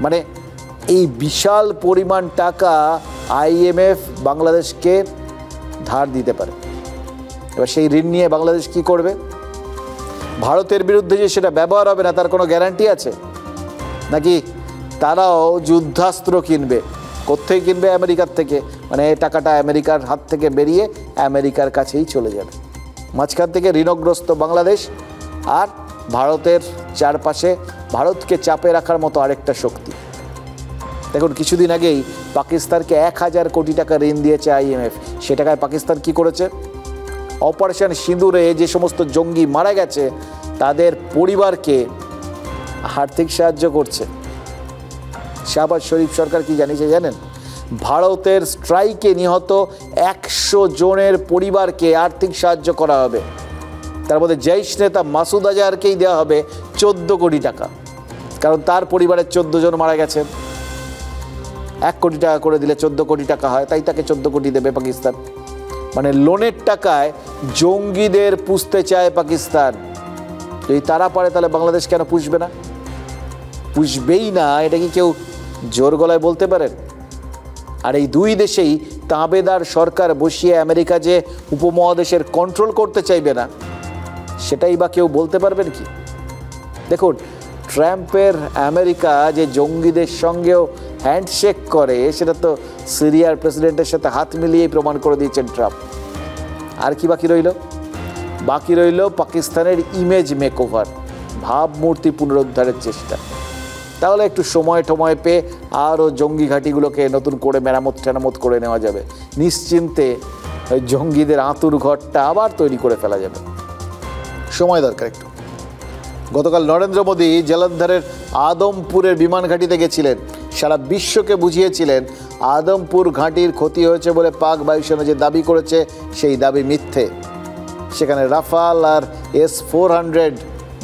মানে এই বিশাল পরিমাণ টাকা IMF বাংলাদেশকে ধার দিতে পারে। এবার সেই ঋণ নিয়ে বাংলাদেশ কি করবে? ভারতের বিরুদ্ধে যে সেটা ব্যবহার হবে না তার কোনো গ্যারান্টি আছে? নাকি তারাও যুদ্ধাস্ত্র কিনবে? কোত্থেকে কিনবে? আমেরিকার থেকে। মানে টাকাটা আমেরিকার হাত থেকে বেরিয়ে আমেরিকার কাছেই চলে যাবে। মাঝখান থেকে ঋণগ্রস্ত বাংলাদেশ আর ভারতের চারপাশে ভারতকে চাপে রাখার মতো আরেকটা শক্তি। দেখুন, কিছুদিন আগেই পাকিস্তানকে 1000 কোটি টাকা ঋণ দিয়েছে IMF। সে টাকায় পাকিস্তান কি করেছে? অপারেশন সিঁদুরে যে সমস্ত জঙ্গি মারা গেছে তাদের পরিবারকে আর্থিক সাহায্য করছে। শাহবাজ শরীফ সরকার কি জানিয়েছে জানেন? ভারতের স্ট্রাইকে নিহত 100 জনের পরিবারকে আর্থিক সাহায্য করা হবে। তার মধ্যে জৈশ নেতা মাসুদ আজহারকেই দেওয়া হবে 14 কোটি টাকা, কারণ তার পরিবারের 14 জন মারা গেছেন। 1 কোটি টাকা করে দিলে 14 কোটি টাকা হয়, তাই তাকে 14 কোটি দেবে পাকিস্তান। মানে লোনের টাকায় জঙ্গিদের পুষতে চায় পাকিস্তান। যদি তারা পারে তাহলে বাংলাদেশ কেন পুষবে না? পুষবেই না, এটা কি কেউ জোর গলায় বলতে পারেন? আর এই দুই দেশেই তাবেদার সরকার বসিয়ে আমেরিকা যে উপমহাদেশের কন্ট্রোল করতে চাইবে না, সেটাই বা কেউ বলতে পারবেন কি? দেখুন, ট্রাম্পের আমেরিকা যে জঙ্গিদের সঙ্গেও হ্যান্ডশেক করে সেটা তো সিরিয়ার প্রেসিডেন্টের সাথে হাত মিলিয়েই প্রমাণ করে দিয়েছেন ট্রাম্প। আর কি বাকি রইল? বাকি রইল পাকিস্তানের ইমেজ মেকওভার, ভাবমূর্তি পুনরুদ্ধারের চেষ্টা। তাহলে একটু সময় পেয়ে আরও জঙ্গি ঘাঁটিগুলোকে নতুন করে মেরামত করে নেওয়া যাবে। নিশ্চিন্তে ওই জঙ্গিদের আঁতুর ঘরটা আবার তৈরি করে ফেলা যাবে। সময় দরকার একটু। গতকাল নরেন্দ্র মোদী জলন্ধরের আদমপুরের বিমান ঘাঁটিতে গেছিলেন। সারা বিশ্বকে বুঝিয়েছিলেন আদমপুর ঘাঁটির ক্ষতি হয়েছে বলে পাক বায়ুসেনা যে দাবি করেছে সেই দাবি মিথ্যে। সেখানে রাফাল আর S-400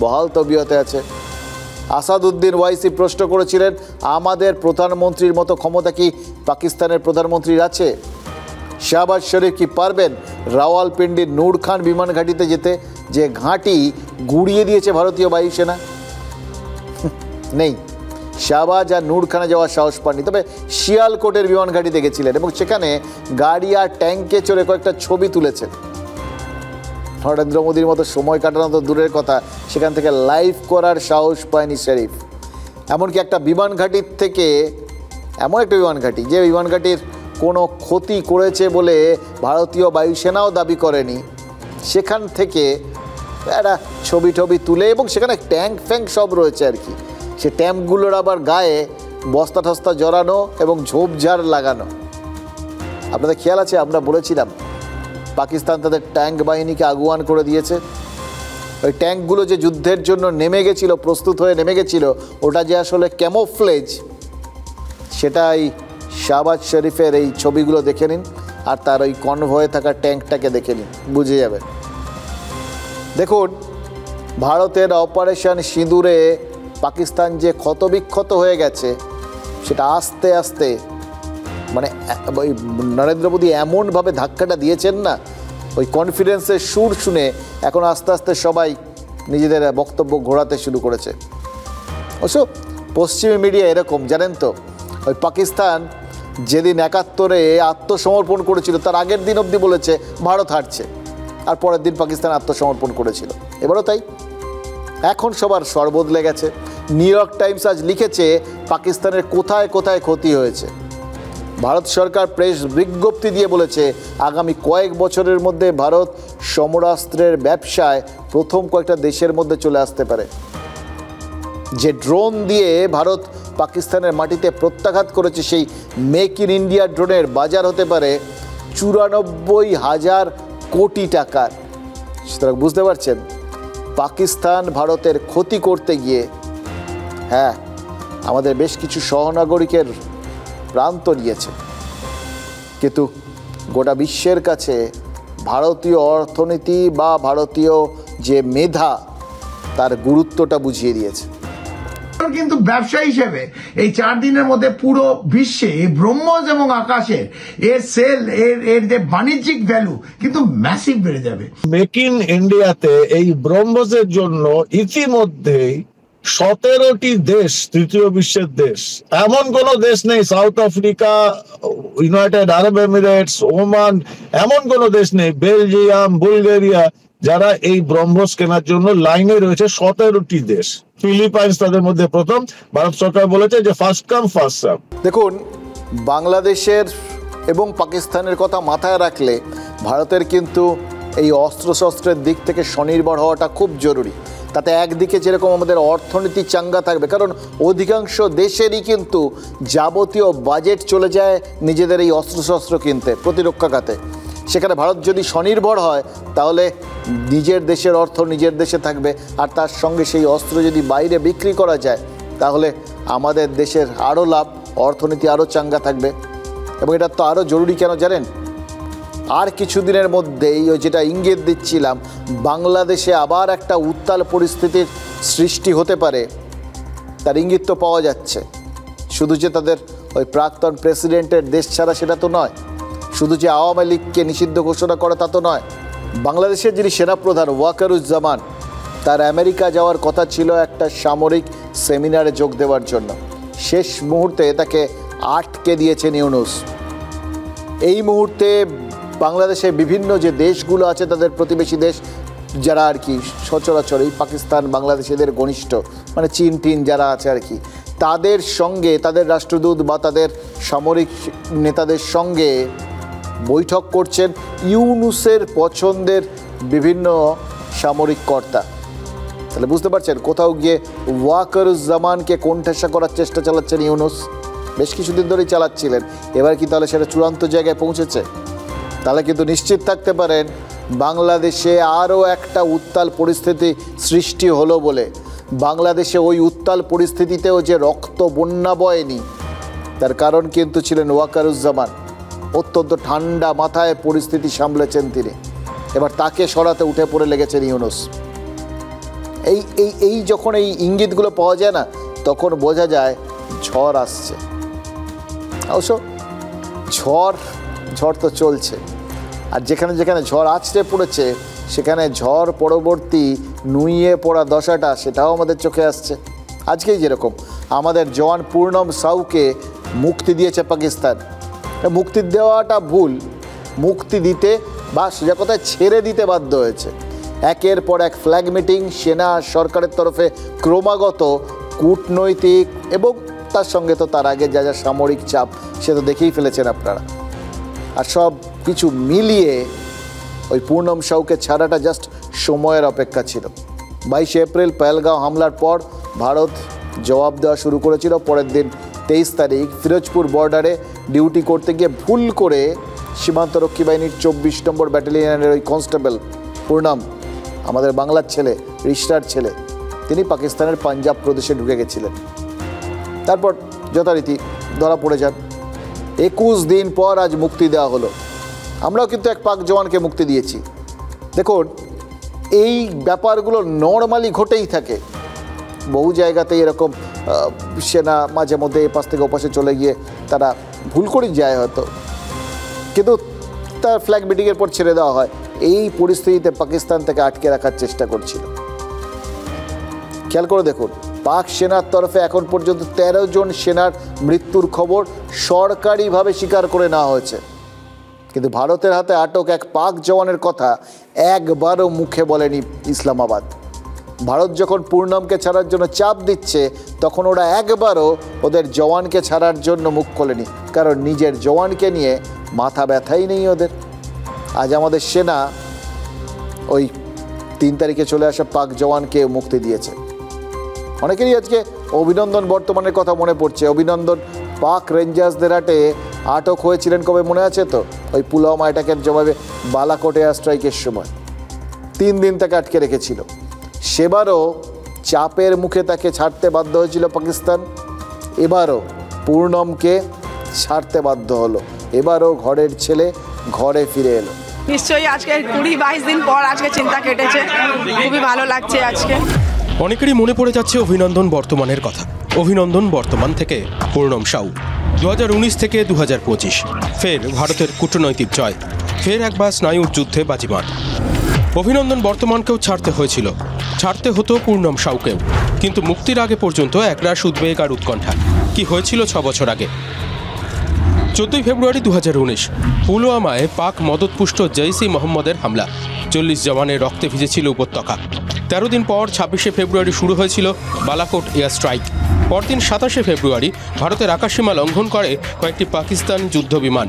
বহাল তবিয়তে আছে। আসাদুদ্দিন ওয়াইসি প্রশ্ন করেছিলেন, আমাদের প্রধানমন্ত্রীর মতো ক্ষমতা কি পাকিস্তানের প্রধানমন্ত্রীর আছে? শাহবাজ শরীফ কি পারবেন রাওয়ালপিন্ডির নূর খান বিমান ঘাঁটিতে যেতে, যে ঘাঁটি গুড়িয়ে দিয়েছে ভারতীয় বায়ুসেনা? নেই, শাহবাজ আর নূর খানে যাওয়ার সাহস পাননি। তবে শিয়ালকোটের বিমান ঘাঁটিতে গেছিলেন এবং সেখানে গাড়ি আর ট্যাঙ্কে চড়ে কয়েকটা ছবি তুলেছেন। নরেন্দ্র মোদীর মতো সময় কাটানো তো দূরের কথা, সেখান থেকে লাইভ করার সাহস পায়নি শরীফ। এমনকি একটা বিমান ঘাঁটির থেকে, এমন একটা বিমান ঘাঁটি যে বিমান ঘাঁটির কোনো ক্ষতি করেছে বলে ভারতীয় বায়ুসেনাও দাবি করেনি, সেখান থেকে একটা ছবি তুলে, এবং সেখানে ট্যাঙ্ক ফ্যাঙ্ক সব রয়েছে আর কি। সে ট্যাঙ্কগুলোর আবার গায়ে বস্তা টস্তা জড়ানো এবং ঝোপঝাড় লাগানো। আপনাদের খেয়াল আছে, আমরা বলেছিলাম পাকিস্তান তাদের ট্যাঙ্ক বাহিনীকে আগুয়ান করে দিয়েছে। ওই ট্যাঙ্কগুলো যে যুদ্ধের জন্য নেমে গেছিল, প্রস্তুত হয়ে নেমে গেছিল, ওটা যে আসলে ক্যামোফ্লেজ, সেটাই শাহবাজ শরীফের এই ছবিগুলো দেখে নিন আর তার ওই কনভয়ে থাকা ট্যাঙ্কটাকে দেখে নিন, বুঝে যাবেন। দেখুন, ভারতের অপারেশন সিঁদুরে পাকিস্তান যে ক্ষতবিক্ষত হয়ে গেছে, সেটা আস্তে আস্তে, মানে ওই নরেন্দ্র মোদী এমনভাবে ধাক্কাটা দিয়েছেন না, ওই কনফিডেন্সের সুর শুনে এখন আস্তে আস্তে সবাই নিজেদের বক্তব্য ঘোরাতে শুরু করেছে। অবশ্য পশ্চিমী মিডিয়া এরকম, জানেন তো, ওই পাকিস্তান যেদিন 71-এ আত্মসমর্পণ করেছিল তার আগের দিন অবধি বলেছে ভারত হারছে, আর পরের দিন পাকিস্তান আত্মসমর্পণ করেছিল। এবারও তাই। এখন সবার স্বর বদলে গেছে। নিউ ইয়র্ক টাইমস আজ লিখেছে পাকিস্তানের কোথায় কোথায় ক্ষতি হয়েছে। ভারত সরকার প্রেস বিজ্ঞপ্তি দিয়ে বলেছে আগামী কয়েক বছরের মধ্যে ভারত সমরাস্ত্রের ব্যবসায় প্রথম কয়েকটা দেশের মধ্যে চলে আসতে পারে। যে ড্রোন দিয়ে ভারত পাকিস্তানের মাটিতে প্রত্যাঘাত করেছে, সেই মেক ইন ইন্ডিয়া ড্রোনের বাজার হতে পারে 94,000 কোটি টাকার। সুতরাং বুঝতে পারছেন, পাকিস্তান ভারতের ক্ষতি করতে গিয়ে, হ্যাঁ, আমাদের বেশ কিছু সহনাগরিকের প্রাণ তো নিয়েছে, কিন্তু গোটা বিশ্বের কাছে ভারতীয় অর্থনীতি বা ভারতীয় যে মেধা, তার গুরুত্বটা বুঝিয়ে দিয়েছে। কিন্তু ব্যবসা হিসেবে এই 4 দিনের মধ্যে পুরো বিশ্বে ব্রহ্মস এবং আকাশের এর সেল, এর যে বাণিজ্যিক ভ্যালু কিন্তু ম্যাসিভ বেড়ে যাবে। মেক ইন ইন্ডিয়াতে এই ব্রহ্মসের জন্য ইতিমধ্যেই 17টি দেশ, তৃতীয় বিশ্বের দেশ, এমন কোন দেশ নেই, সাউথ আফ্রিকা, ইউনাইটেড আরব এমিরেটস, ওমান, এমন কোন দেশ নেই, বেলজিয়াম, বুলগেরিয়া, যারা এই ব্রহ্মস কেনার জন্য লাইনে রয়েছে। 17টি দেশ, ফিলিপাইন্স তাদের মধ্যে প্রথম। ভারত সরকার বলেছে যে ফার্স্ট কাম ফার্স্ট সার্ভ। দেখুন, বাংলাদেশের এবং পাকিস্তানের কথা মাথায় রাখলে ভারতের কিন্তু এই অস্ত্রশস্ত্রের দিক থেকে স্বনির্ভর হওয়াটা খুব জরুরি। তাতে একদিকে যেরকম আমাদের অর্থনীতি চাঙ্গা থাকবে, কারণ অধিকাংশ দেশেরই কিন্তু যাবতীয় বাজেট চলে যায় নিজেদের এই অস্ত্রশস্ত্র কিনতে, প্রতিরক্ষা খাতে। সেখানে ভারত যদি স্বনির্ভর হয় তাহলে নিজের দেশের অর্থ নিজের দেশে থাকবে, আর তার সঙ্গে সেই অস্ত্র যদি বাইরে বিক্রি করা যায় তাহলে আমাদের দেশের আরও লাভ, অর্থনীতি আরও চাঙ্গা থাকবে। এবং এটা তো আরও জরুরি কেন জানেন? আর কিছুদিনের মধ্যেই ওই যেটা ইঙ্গিত দিচ্ছিলাম, বাংলাদেশে আবার একটা উত্তাল পরিস্থিতির সৃষ্টি হতে পারে, তার ইঙ্গিত তো পাওয়া যাচ্ছে। শুধু যে তাদের ওই প্রাক্তন প্রেসিডেন্টের দেশ ছাড়া সেটা তো নয়, শুধু যে আওয়ামী লীগকে নিষিদ্ধ ঘোষণা করা তা তো নয়। বাংলাদেশের যিনি সেনাপ্রধান ওয়াকারুজ্জামান, তার আমেরিকা যাওয়ার কথা ছিল একটা সামরিক সেমিনারে যোগ দেওয়ার জন্য। শেষ মুহূর্তে তাকে আটকে দিয়েছেন ইউনূস। এই মুহূর্তে বাংলাদেশে বিভিন্ন যে দেশগুলো আছে, তাদের প্রতিবেশী দেশ যারা আর কি সচরাচর এই পাকিস্তান বাংলাদেশিদের ঘনিষ্ঠ, মানে চীন টিন যারা আছে আর কি, তাদের সঙ্গে, তাদের রাষ্ট্রদূত বা তাদের সামরিক নেতাদের সঙ্গে বৈঠক করছেন ইউনূসের পছন্দের বিভিন্ন সামরিক কর্তা। তাহলে বুঝতে পারছেন কোথাও গিয়ে ওয়াকারুজ্জামানকে কোণঠাসা করার চেষ্টা চালাচ্ছেন ইউনূস। বেশ কিছুদিন ধরেই চালাচ্ছিলেন, এবার কি তাহলে সেটা চূড়ান্ত জায়গায় পৌঁছেছে? তাহলে কিন্তু নিশ্চিত থাকতে পারেন বাংলাদেশে আরও একটা উত্তাল পরিস্থিতি সৃষ্টি হলো বলে। বাংলাদেশে ওই উত্তাল পরিস্থিতিতেও যে রক্ত বন্যা বয়নি, তার কারণ কিন্তু ছিলেন ওয়াকারুজ্জামান। অত্যন্ত ঠান্ডা মাথায় পরিস্থিতি সামলেছেন তিনি। এবার তাকে সরাতে উঠে পড়ে লেগেছেন ইউনূস। এই যখন এই ইঙ্গিতগুলো পাওয়া যায় না, তখন বোঝা যায় ঝড় আসছে। অবশ্য ঝড় তো চলছে, আর যেখানে যেখানে ঝড় আছড়ে পড়েছে সেখানে ঝড় পরবর্তী নুইয়ে পড়া দশাটা, সেটাও আমাদের চোখে আসছে। আজকেই যেরকম আমাদের জওয়ান পূর্ণম সাউকে মুক্তি দিয়েছে পাকিস্তান। মুক্তি দেওয়াটা ভুল, মুক্তি দিতে বা সোজা কথায় ছেড়ে দিতে বাধ্য হয়েছে। একের পর এক ফ্ল্যাগ মিটিং, সেনা সরকারের তরফে ক্রমাগত কূটনৈতিক এবং তার সঙ্গে তো তার আগে যা যা সামরিক চাপ, সে তো দেখেই ফেলেছেন আপনারা। আর সব কিছু মিলিয়ে ওই পূর্ণম সাউকে ছাড়াটা জাস্ট সময়ের অপেক্ষা ছিল। 22 এপ্রিল পহেলগাঁও হামলার পর ভারত জবাব দেওয়া শুরু করেছিল। পরের দিন 23 তারিখ ফিরোজপুর বর্ডারে ডিউটি করতে গিয়ে ভুল করে সীমান্তরক্ষী বাহিনীর 24 নম্বর ব্যাটালিয়নের ওই কনস্টেবল পূর্ণম, আমাদের বাংলার ছেলে, রিশতার ছেলে, তিনি পাকিস্তানের পাঞ্জাব প্রদেশে ঢুকে গেছিলেন। তারপর যথারীতি ধরা পড়ে যান। 21 দিন পর আজ মুক্তি দেওয়া হলো। আমরাও কিন্তু এক পাক জওয়ানকে মুক্তি দিয়েছি। দেখুন, এই ব্যাপারগুলো নর্মালি ঘটেই থাকে। বহু জায়গাতেই এরকম সেনা মাঝে মধ্যে এ পাশ থেকে ওপাশে চলে গিয়ে তারা ভুল করেই যায় হয়তো, কিন্তু তার ফ্ল্যাগ মিটিংয়ের পর ছেড়ে দেওয়া হয়। এই পরিস্থিতিতে পাকিস্তান থেকে আটকে রাখার চেষ্টা করছিল। খেয়াল করে দেখুন, পাক সেনার তরফে এখন পর্যন্ত 13 জন সেনার মৃত্যুর খবর সরকারিভাবে স্বীকার করে নেওয়া হয়েছে, কিন্তু ভারতের হাতে আটক এক পাক জওয়ানের কথা একবারও মুখে বলেনি ইসলামাবাদ। ভারত যখন পূর্ণমকে ছাড়ার জন্য চাপ দিচ্ছে, তখন ওরা একবারও ওদের জওয়ানকে ছাড়ার জন্য মুখ খোলেনি, কারণ নিজের জওয়ানকে নিয়ে মাথা ব্যথাই নেই ওদের। আজ আমাদের সেনা ওই 3 তারিখে চলে আসা পাক জওয়ানকে মুক্তি দিয়েছে। অনেকেরই আজকে অভিনন্দন বর্তমানের কথা মনে পড়ছে। অভিনন্দন পাক রেঞ্জার্সদের হাতে আটক হয়েছিলেন কবে মনে আছে তো? ওই পুলওয়ামা অ্যাটাকের জবাবে বালাকোট এয়ার স্ট্রাইকের সময় 3 দিন তাকে আটকে রেখেছিল। সেবারও চাপের মুখে তাকে ছাড়তে বাধ্য হয়েছিল পাকিস্তান। এবারও পূর্ণমকে ছাড়তে বাধ্য হলো। এবারও ঘরের ছেলে ঘরে ফিরে এলো। নিশ্চয়ই আজকে 20-22 দিন পর আজকে চিন্তা কেটেছে, খুবই ভালো লাগছে আজকে। অনেকেরই মনে পড়ে যাচ্ছে অভিনন্দন বর্তমানের কথা। অভিনন্দন বর্তমান থেকে পূর্ণম সাউ। 2019 থেকে 2025 ফের ভারতের কূটনৈতিক জয়, ফের একবার স্নায়ুর যুদ্ধে বাজিমাত। অভিনন্দন বর্তমানকেও ছাড়তে হয়েছিল, ছাড়তে হতো পূর্ণম সাউকেও। কিন্তু মুক্তির আগে পর্যন্ত একরাশ উদ্বেগ আর উৎকণ্ঠা। কি হয়েছিল 6 বছর আগে? 14 ফেব্রুয়ারি 2019 পুলওয়ামায় পাক মদতপুষ্ট জৈশ ই মোহাম্মদের হামলা। 40 জওয়ানের রক্তে ভিজেছিল উপত্যকা। 13 দিন পর 26শে ফেব্রুয়ারি শুরু হয়েছিল বালাকোট এয়ার স্ট্রাইক। পরদিন 27শে ফেব্রুয়ারি ভারতের আকাশসীমা লঙ্ঘন করে কয়েকটি পাকিস্তান যুদ্ধ বিমান।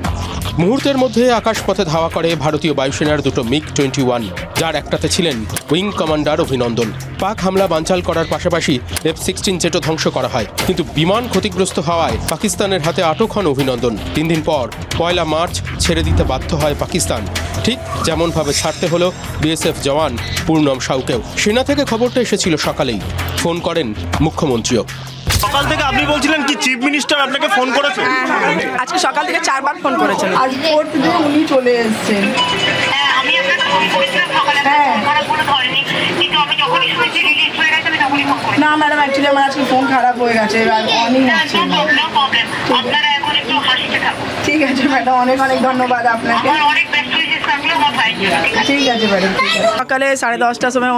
মুহূর্তের মধ্যে আকাশপথে ধাওয়া করে ভারতীয় বায়ুসেনার দুটো MiG-21, যার একটাতে ছিলেন উইং কমান্ডার অভিনন্দন। পাক হামলা বানচাল করার পাশাপাশি F-16 জেটও ধ্বংস করা হয়, কিন্তু বিমান ক্ষতিগ্রস্ত হওয়ায় পাকিস্তানের হাতে আটক হন অভিনন্দন। 3 দিন পর 1 মার্চ ছেড়ে দিতে বাধ্য হয় পাকিস্তান, ঠিক যেমনভাবে ছাড়তে হলো BSF জওয়ান পূর্ণম সাউকেও। সেনা থেকে খবরটা এসেছিল সকালেই। ফোন করেন মুখ্যমন্ত্রীও। সকাল থেকে আপনি বলছিলেন কি চিফ মিনিস্টার আপনাকে ফোন করেছে? হ্যাঁ, আজকে সকাল থেকে 4 বার ফোন করেছেন। আজ 4th দিন উনি চলে এসেছেন। আমি আপনাকে ফোন করেছিলাম সকালে, ওরা ফোন ধরেনি, কিন্তু আমি যখনই শুনেছি রিলিজ হয়ে গেছে আমি তখনই ফোন করেছি। না ম্যাডাম, অ্যাকচুয়ালি আমার আজকে ফোন খারাপ হয়ে গেছে, অনেক হচ্ছে। নো প্রবলেম, আপনারা এখন একটু হাসিতে থাকুন। ঠিক আছে ম্যাডাম, অনেক অনেক ধন্যবাদ আপনাকে। অনেক ব্যস্ত হয়েছে থাকলেও বা ফাইন। ঠিক আছে ম্যাডাম। সকালে 10:30টার সময়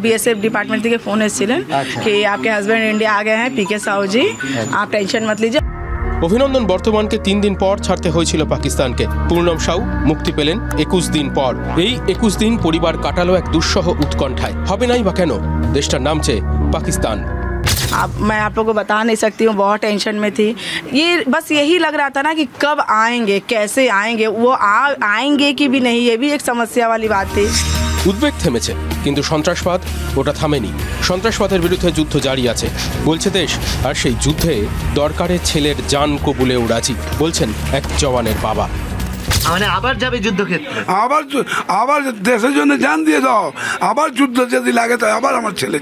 BSF ডিপার্টমেন্ট থেকে ফোন এসেছিলেন कि आपके हस्बैंड इंडिया आ गए हैं, PK साहू जी, आप टेंशन मत लीजिए। অভিনন্দন বর্তমানকে 3 দিন পর ছাড়তে হয়েছিল পাকিস্তানকে। পূর্ণম সাউ মুক্তি পেলেন 21 দিন পর। এই 21 দিন পরিবার কাটালো এক দুঃসহ উৎকণ্ঠায়। হবে নাই বা কেন দেশটার নামছে পাকিস্তান। मैं आप लोगों को बता नहीं सकती हूँ, बहुत टेंशन में थी। ये बस यही लग रहा था ना कि कब आएंगे, कैसे आएंगे, वो आएंगे कि भी नहीं, ये भी एक समस्या वाली बात थी। উদ্বেগ থেমেছে, কিন্তু সন্ত্রাসবাদ ওটা থামেনি। সন্ত্রাসবাদের বিরুদ্ধে যুদ্ধ জারি আছে বলছে দেশ, আর সেই যুদ্ধে দরকারে ছেলের জান কবুলেও রাজি বলছেন এক জওয়ানের বাবা। মানে আবার যাবে যুদ্ধক্ষেত্রে, আবার দেশের জন্য জান দিয়ে দাও, আবার যুদ্ধ যদি লাগে তো আবার আমার ছেলে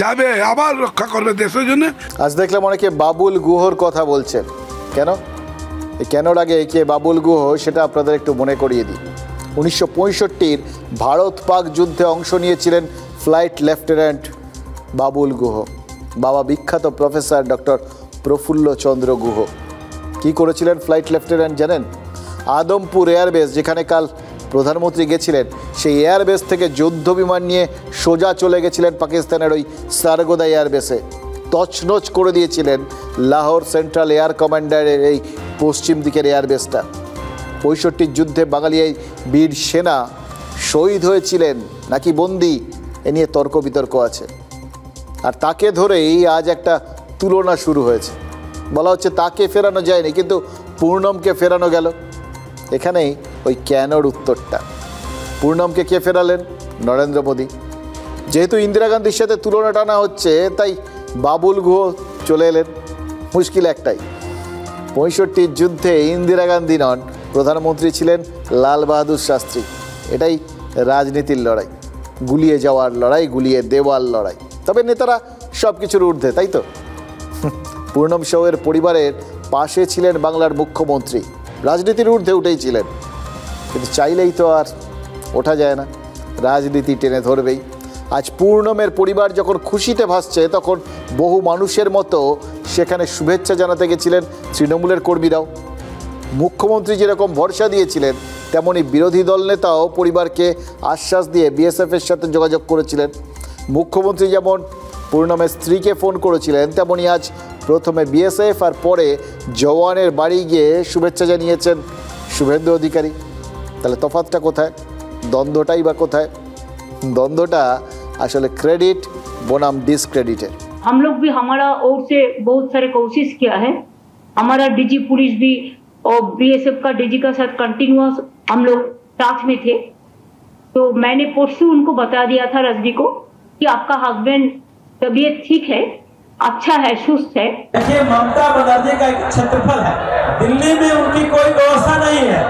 যাবে আবার রক্ষা করবে দেশের জন্য। আজ দেখলাম অনেকে বাবুল গুহর কথা বলছেন। কেন আগে কে বাবুল গুহ সেটা আপনাদের একটু মনে করিয়ে দিই। 1965 ভারত পাক যুদ্ধে অংশ নিয়েছিলেন ফ্লাইট লেফটেন্যান্ট বাবুল গুহ। বাবা বিখ্যাত প্রফেসর ডক্টর প্রফুল্ল চন্দ্র গুহ। কি করেছিলেন ফ্লাইট লেফটেন্যান্ট জানেন? আদমপুর এয়ারবেস, যেখানে কাল প্রধানমন্ত্রী গেছিলেন, সেই এয়ারবেস থেকে যুদ্ধ বিমান নিয়ে সোজা চলে গেছিলেন পাকিস্তানের ওই সারগোদা এয়ারবেসে। তছনছ করে দিয়েছিলেন লাহোর সেন্ট্রাল এয়ার কমান্ডারের এই পশ্চিম দিকের এয়ারবেসটা। 65 যুদ্ধে বাঙালি এই বীর সেনা শহীদ হয়েছিলেন নাকি বন্দি, এ নিয়ে তর্ক বিতর্ক আছে। আর তাকে ধরেই আজ একটা তুলনা শুরু হয়েছে। বলা হচ্ছে তাকে ফেরানো যায়নি, কিন্তু পূর্ণমকে ফেরানো গেল। এখানেই ওই কেনর উত্তরটা। পূর্ণমকে কে ফেরালেন? নরেন্দ্র মোদী। যেহেতু ইন্দিরা গান্ধীর সাথে তুলনা টানা হচ্ছে, তাই বাবুল গুহ চলে এলেন। মুশকিল একটাই, 65 যুদ্ধে ইন্দিরা গান্ধী নন, প্রধানমন্ত্রী ছিলেন লাল বাহাদুর শাস্ত্রী। এটাই রাজনীতির লড়াই, গুলিয়ে যাওয়ার লড়াই, গুলিয়ে দেওয়ার লড়াই। তবে নেতারা সব কিছুর ঊর্ধ্বে, তাই তো? পূর্ণম সাউয়ের পরিবারের পাশে ছিলেন বাংলার মুখ্যমন্ত্রী, রাজনীতির ঊর্ধ্বে উঠেই ছিলেন। কিন্তু চাইলেই তো আর ওঠা যায় না, রাজনীতি টেনে ধরবেই। আজ পূর্ণমের পরিবার যখন খুশিতে ভাসছে, তখন বহু মানুষের মতো সেখানে শুভেচ্ছা জানাতে গেছিলেন তৃণমূলের কর্মীরাও। মুখ্যমন্ত্রী যেরকম ভরসা দিয়েছিলেন, তেমনি বিরোধী দল নেতাও পরিবারকে আশ্বাস দিয়ে BSF-এর সাথে যোগাযোগ করেছিলেন। মুখ্যমন্ত্রী যেমন পূর্ণমের স্ত্রীকে ফোন করেছিলেন, তেমনি আজ প্রথমে BSF আর পরে জওয়ানের বাড়ি গিয়ে শুভেচ্ছা জানিয়েছেন শুভেন্দু অধিকারী। তাহলে তফাৎটা কোথায়? দ্বন্দ্বটাই বা কোথায়? দ্বন্দ্বটা আসলে क्रेडिट बनाम डिसक्रेडिटेड। हम लोग भी हमारा ओर से बहुत सारे कोशिश किया है। हमारा डीजी पुलिस भी और BSF का डीजी का साथ कंटिन्यूअस हम लोग साथ में थे। तो मैंने परसों उनको बता दिया था रजनी को कि आपका हस्बैंड तबीयत ठीक है, अच्छा है, सुस्त है। देखिए, ममता बनर्जी का एक क्षेत्रफल है, दिल्ली में उनकी कोई व्यवस्था नहीं है,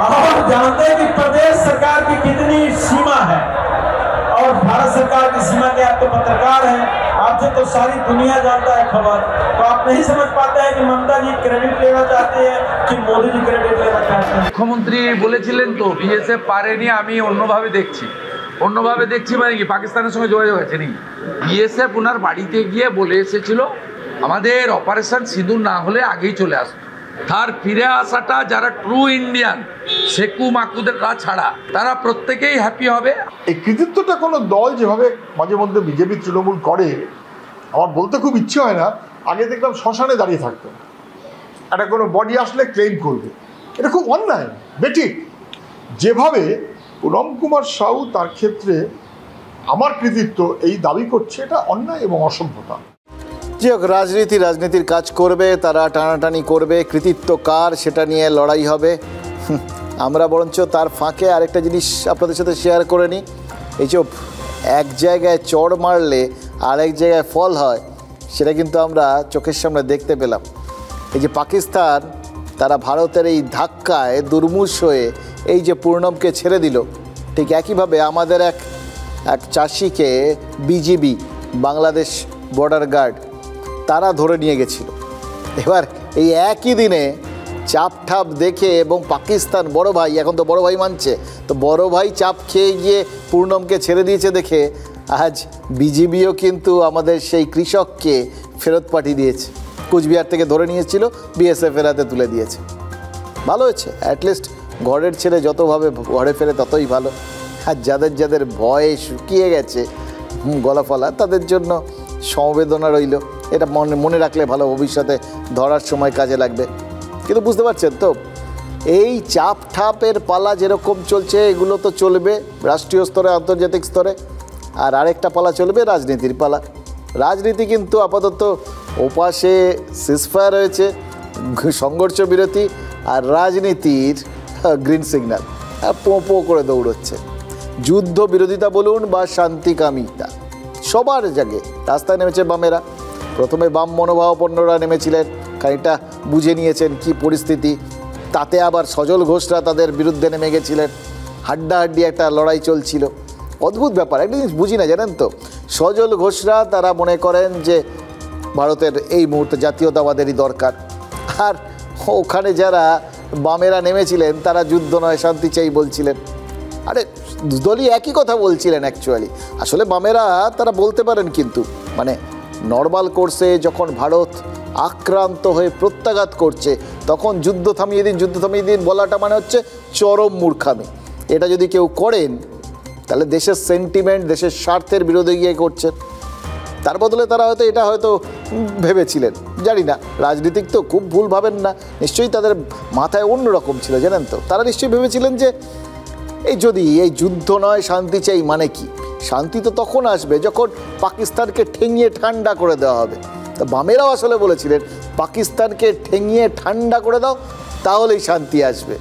और जानते हैं कि प्रदेश सरकार की कितनी सीमा है और भारत सरकार की सीमा के। आप तो पत्रकार हैं, आपसे तो सारी दुनिया जानता है खबर, तो आप नहीं समझ पाते हैं कि ममता जी क्रेडिट लेना चाहते हैं कि मोदी जी क्रेडिट लेना चाहते हैं। মুখ্যমন্ত্রী বলেছিলেন তো BSF পারেনি, আমি অন্যভাবে দেখছি মানে কি পাকিস্তানের সঙ্গে যোগাযোগ আছে নি। BSF ওনার বাড়িতে গিয়ে বলে এসেছিল আমাদের অপারেশন সিঁদুর না হলে আগেই চলে আসতো, তার ফিরে আসাটা যারা ট্রু ইন্ডিয়ান সেকু মাকুদেররা ছাড়া তারা প্রত্যেকেই হ্যাপি হবে। এই কৃতিত্বটা কোনো দল যেভাবে মাঝে মধ্যে বিজেপি তৃণমূল করে আমার বলতে খুব ইচ্ছে হয় না। আগে দেখলাম শ্মশানে দাঁড়িয়ে থাকতো, একটা কোনো বডি আসলে ক্লেম করবে, এটা খুব অন্যায় বেঠিক। যেভাবে পুনম কুমার সাউ তার ক্ষেত্রে আমার কৃতিত্ব এই দাবি করছে, এটা অন্যায় এবং অসভ্যতা। যে হোক, রাজনীতির কাজ করবে, তারা টানাটানি করবে, কৃতিত্ব কার সেটা নিয়ে লড়াই হবে। আমরা বরঞ্চ তার ফাঁকে আরেকটা জিনিস আপনাদের সাথে শেয়ার করে নিই। এই যে এক জায়গায় চড় মারলে আরেক জায়গায় ফল হয়, সেটা কিন্তু আমরা চোখের সামনে দেখতে পেলাম। এই যে পাকিস্তান তারা ভারতের এই ধাক্কায় দুর্মূষ হয়ে এই যে পূর্ণমকে ছেড়ে দিল, ঠিক একইভাবে আমাদের এক চাষিকে বিজিবি বাংলাদেশ বর্ডার গার্ড তারা ধরে নিয়ে গেছিল। এবার এই একই দিনে চাপ ঠাপ দেখে এবং পাকিস্তান বড় ভাই, এখন তো বড় ভাই মানছে, তো বড় ভাই চাপ খেয়ে গিয়ে পূর্ণমকে ছেড়ে দিয়েছে দেখে আজ বিজিবিও কিন্তু আমাদের সেই কৃষককে ফেরত পাঠিয়ে দিয়েছে। কুচবিহার থেকে ধরে নিয়েছিল, বিএসএফের হাতে তুলে দিয়েছে। ভালো হয়েছে, অ্যাটলিস্ট ঘরের ছেলে যতভাবে ঘরে ফেরে ততই ভালো। আর যাদের ভয়ে শুকিয়ে গেছে গলা ফলা, তাদের জন্য সমবেদনা রইল। এটা মনে রাখলে ভালো, ভবিষ্যতে ধরার সময় কাজে লাগবে। কিন্তু বুঝতে পারছেন তো, এই চাপ ঠাপের পালা যেরকম চলছে, এগুলো তো চলবে রাষ্ট্রীয় স্তরে, আন্তর্জাতিক স্তরে। আর আরেকটা পালা চলবে রাজনীতির পালা। রাজনীতি কিন্তু আপাতত ওপাশে সিজফায়ার হয়েছে, সংঘর্ষ বিরতি, আর রাজনীতির গ্রিন সিগন্যাল পো করে দৌড়চ্ছে। যুদ্ধ বিরোধিতা বলুন বা শান্তিকামিতা, সবার জায়গায় রাস্তায় নেমেছে বামেরা। প্রথমে বাম মনোভাবাপন্নরা নেমেছিলেন, খানিকটা বুঝে নিয়েছেন কি পরিস্থিতি। তাতে আবার সজল ঘোষরা তাদের বিরুদ্ধে নেমে গেছিলেন, হাড্ডাহাড্ডি একটা লড়াই চলছিল। অদ্ভুত ব্যাপার, একটা জিনিস বুঝি না জানেন তো, সজল ঘোষরা তারা মনে করেন যে ভারতের এই মুহূর্তে জাতীয়তাবাদেরই দরকার, আর ওখানে যারা বামেরা নেমেছিলেন তারা যুদ্ধ নয় শান্তি চাই বলছিলেন। আরে দলই একই কথা বলছিলেন অ্যাকচুয়ালি। আসলে বামেরা তারা বলতে পারেন, কিন্তু মানে নর্মাল কোর্সে যখন ভারত আক্রান্ত হয়ে প্রত্যাঘাত করছে তখন যুদ্ধ থামিয়ে দিন বলাটা মানে হচ্ছে চরম মূর্খামি। এটা যদি কেউ করেন তাহলে দেশের সেন্টিমেন্ট, দেশের স্বার্থের বিরোধে গিয়ে করছেন। তার বদলে তারা হয়তো ভেবেছিলেন, জানি না, রাজনীতিক তো খুব ভুল ভাবেন না, নিশ্চয়ই তাদের মাথায় অন্যরকম ছিল জানেন তো। তারা নিশ্চয়ই ভেবেছিলেন যে এই যুদ্ধ নয় শান্তি চাই মানে কি, শান্তি তো তখন আসবে যখন পাকিস্তানকে ঠেঙিয়ে ঠান্ডা করে দেওয়া হবে। তো বামেরাও আসলে বলেছিলেন পাকিস্তানকে ঠেঙিয়ে ঠান্ডা করে দাও, তাহলেই শান্তি আসবে।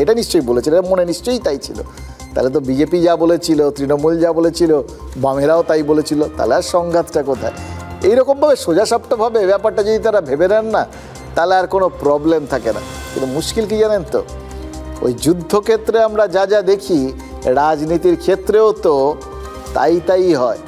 এটা নিশ্চয়ই বলেছিলেন, মনে নিশ্চয়ই তাই ছিল। তাহলে তো বিজেপি যা বলেছিল, তৃণমূল যা বলেছিল, বামেরাও তাই বলেছিল, তাহলে আর সংঘাতটা কোথায়? এইরকমভাবে সোজাসাপটাভাবে ব্যাপারটা যদি তারা ভেবে নেন না, তাহলে আর কোনো প্রবলেম থাকে না। কিন্তু মুশকিল কি জানেন তো, ওই যুদ্ধক্ষেত্রে আমরা যা দেখি, রাজনীতির ক্ষেত্রেও তো তাই হয়।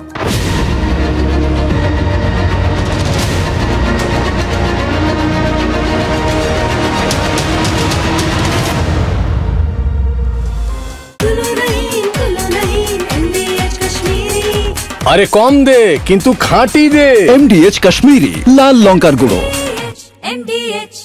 আরে কম দে কিন্তু খাঁটি দে। MDH কাশ্মীরি লাল লঙ্কার গুঁড়ো। MDH